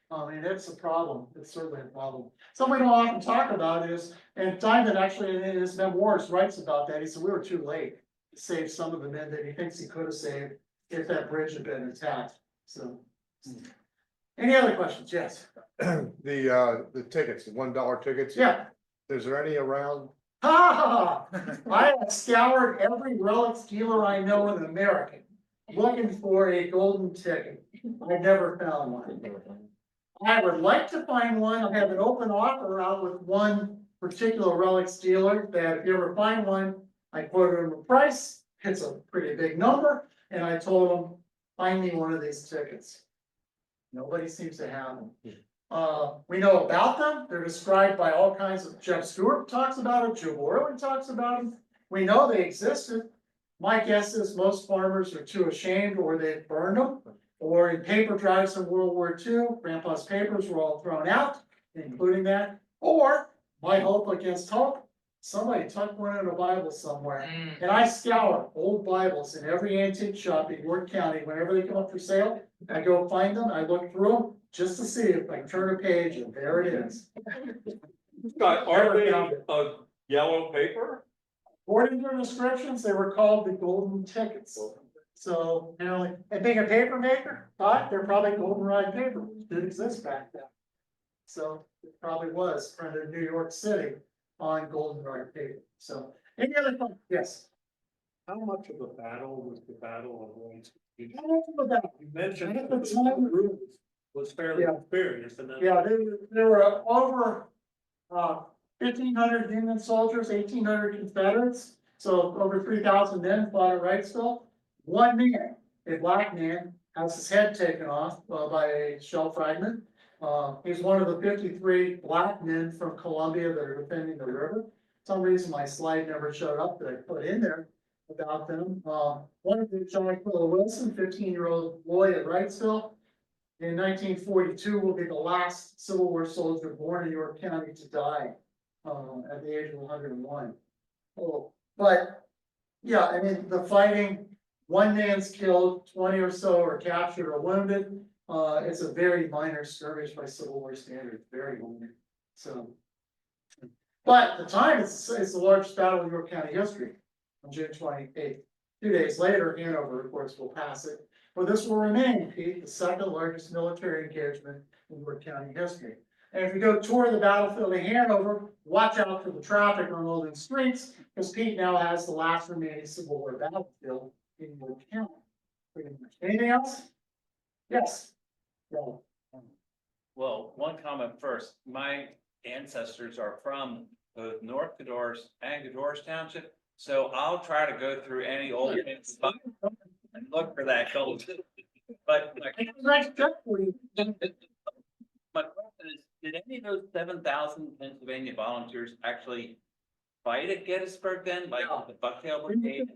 I mean, it's a problem. It's certainly a problem. Something we don't often talk about is, and Diamond actually in his memoirs writes about that. He said we were too late to save some of the men that he thinks he could have saved if that bridge had been intact. So, any other questions? Yes. The tickets, the $1 tickets. Yeah. Is there any around? Ha ha ha! I have scoured every relics dealer I know in America looking for a golden ticket. I never found one. I would like to find one. I have an open offer out with one particular relics dealer that if you ever find one, I quoted him a price. It's a pretty big number. And I told him, find me one of these tickets. Nobody seems to have them. We know about them. They're described by all kinds of, Jeff Stewart talks about it, Joe Worley talks about them. We know they existed. My guess is most farmers are too ashamed or they burned them. Or in paper drives in World War II, Grandpa's papers were all thrown out, including that. Or, my hope against hope, somebody tucked one in a Bible somewhere. And I scour old Bibles in every antique shop in York County. Whenever they come up for sale, I go find them, I look through them, just to see if I can turn a page and there it is. Scott, are they of yellow paper? According to the descriptions, they were called the golden tickets. So, you know, and being a paper maker, thought they're probably goldenrod paper, which did exist back then. So it probably was printed in New York City on goldenrod paper. So, any other questions? Yes. How much of a battle was the Battle of Lawrence? You How much of that? mentioned At that the the time- group was fairly Yeah. experienced and then. Yeah, there were over 1,500 Union soldiers, 1,800 Confederates. So over 3,000 men fought at Wrightsville. One man, a black man, has his head taken off by a shell fragment. He's one of the 53 black men from Columbia that are defending the river. For some reason, my slide never showed up that I put in there about them. One of them, John Wilson, 15-year-old boy at Wrightsville. In 1942 will be the last Civil War soldier born in York County to die at the age of 101. Oh, but yeah, I mean, the fighting, one man's killed, 20 or so are captured or wounded. It's a very minor skirmish by Civil War standards, very minor. So, but at the time, it's the largest battle in York County history on June 28th. 2 days later, Hanover, of course, will pass it. But this will remain, Pete, the second largest military engagement in York County history. And if you go tour the battlefield of Hanover, watch out for the traffic on all these streets, because Pete now has the last remaining Civil War battlefield in York County. Pretty much. Anything else? Yes. No. Well, one comment first. My ancestors are from both North Cadorus and Cadorus Township, so I'll try to go through any old and look for that gold. But Nice check for you. my question is, did any of those 7,000 Pennsylvania volunteers actually fight at Gettysburg then, like No. the Bucktail Brigade?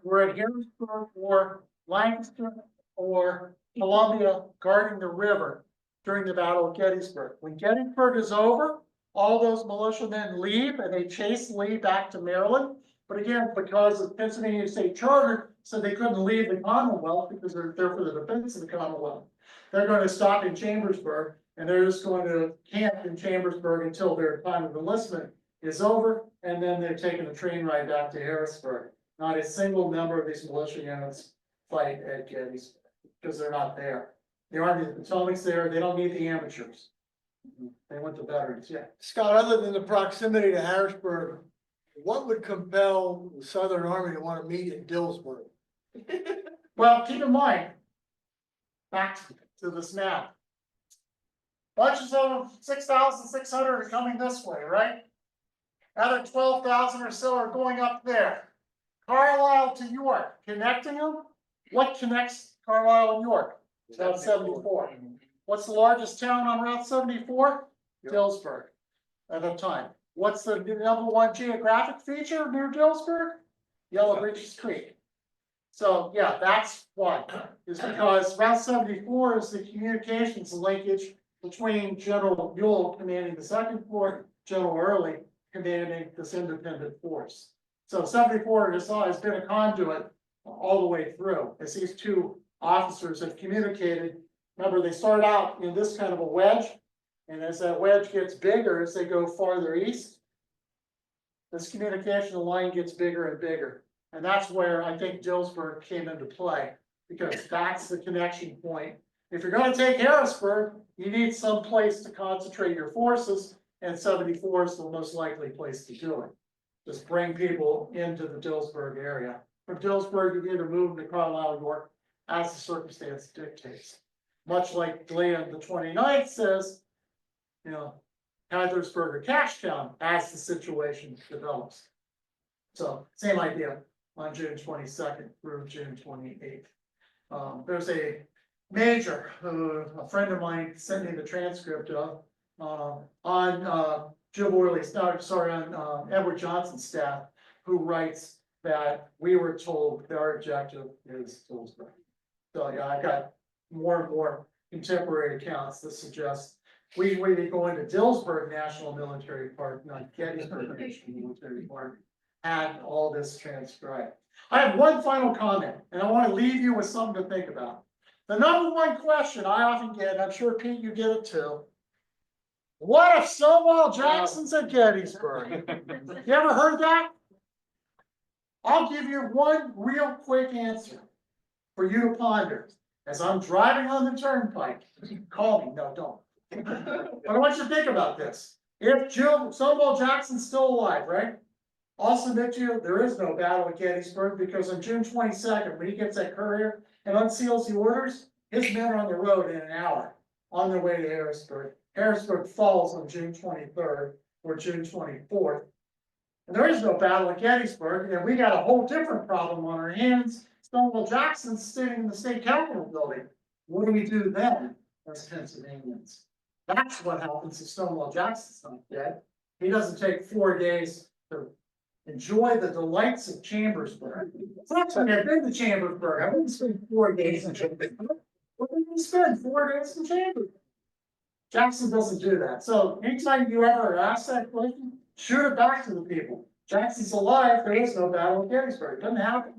We're at Harrisburg or Lancaster or Columbia guarding the river during the Battle of Gettysburg. When Gettysburg is over, all those militiamen leave and they chase Lee back to Maryland. But again, because the Pennsylvania State Charter said they couldn't leave the Commonwealth because they're there for the defense of the Commonwealth, they're going to stop in Chambersburg and they're just going to camp in Chambersburg until their time of enlistment is over. And then they're taking a train ride back to Harrisburg. Not a single member of these militia units fight at Gettysburg because they're not there. The Army of the Potomac's there. They don't need the amateurs. They went to veterans, yeah. Scott, other than the proximity to Harrisburg, what would compel the Southern Army to want to meet in Dillsburg? Well, keep in mind, back to this map. Bunches of 6,600 are coming this way, right? Other 12,000 or so are going up there. Carlisle to York, connecting them? What connects Carlisle and York? Route 74. What's the largest town on Route 74? Gettysburg at the time. What's the number one geographic feature near Gettysburg? Yellow Bridges Creek. So, yeah, that's why, is because Route 74 is the communications linkage between General Buell commanding the second corps, General Early commanding this independent force. So 74 has been a conduit all the way through, as these two officers have communicated. Remember, they start out in this kind of a wedge, and as that wedge gets bigger, as they go farther east, this communication line gets bigger and bigger. And that's where I think Gettysburg came into play, because that's the connection point. If you're gonna take Harrisburg, you need some place to concentrate your forces, and 74 is the most likely place to do it. Just bring people into the Gettysburg area. From Gettysburg, you can either move them to Carlisle, York, as the circumstance dictates. Much like Glenn the 29th says, you know, Heidelberg or Cashtown as the situation develops. So, same idea on June 22nd through June 28th. There's a major, a friend of mine sent me the transcript of, on Jim Worley's, on Edward Johnson's staff, who writes that we were told that our objective is Gettysburg. So, yeah, I got more and more contemporary accounts that suggest we may be going to Dillsburg National Military Park, not Gettysburg National Military Park, and all this transcribed. I have one final comment, and I want to leave you with something to think about. The number one question I often get, and I'm sure Pete, you get it too. What if Stonewall Jackson's at Gettysburg? You ever heard that? I'll give you one real quick answer for you to ponder. As I'm driving on the turnpike, call me, no, don't. But I want you to think about this. If Stonewall Jackson's still alive, right? I'll submit to you, there is no battle at Gettysburg, because on June 22nd, when he gets that courier and unseals the orders, his men are on the road in an hour on their way to Harrisburg. Harrisburg falls on June 23rd or June 24th. And there is no battle at Gettysburg, and we got a whole different problem on our hands. Stonewall Jackson's sitting in the state capitol building. What do we do then as Pennsylvanians? That's what happens if Stonewall Jackson's not dead. He doesn't take 4 days to enjoy the delights of Chambersburg. Actually, I've been to Chambersburg. I wouldn't spend 4 days in Chambersburg. What did you spend 4 days in Chambersburg? Jackson doesn't do that. So anytime you ever ask that question, shoot it back to the people. Jackson's alive, there is no battle at Gettysburg. It doesn't happen.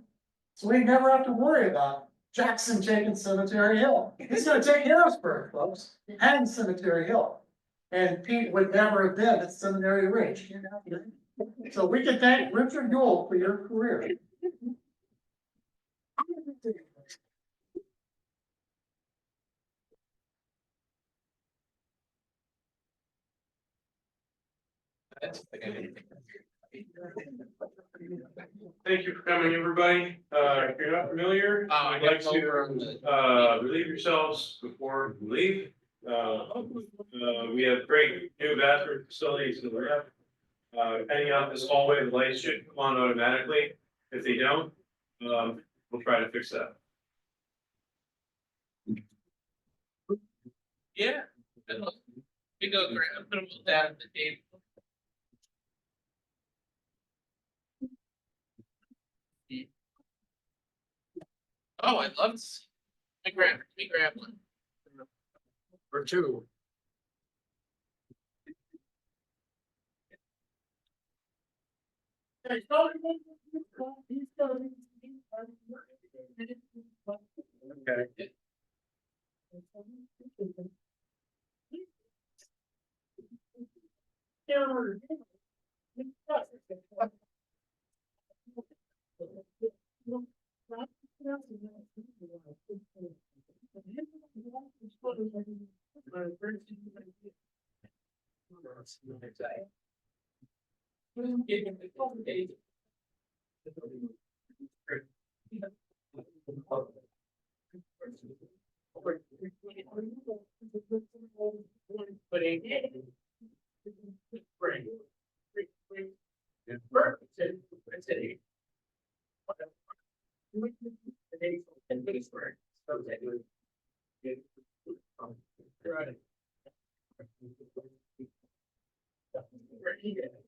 So we never have to worry about Jackson taking Cemetery Hill. He's gonna take Harrisburg, folks, and Cemetery Hill. And Pete would never have been at Seminary Ridge. So we can thank Richard Gould for your career. Thank you for coming, everybody. If you're not familiar, I'd like to relieve yourselves before we leave. We have great new bathroom facilities in the lab. Depending on this hallway, the lights should come on automatically. If they don't, we'll try to fix that. Yeah. We go grab, put them all down at the table. Oh, I'd love to see. Let me grab one. Or two. Okay. D-Day.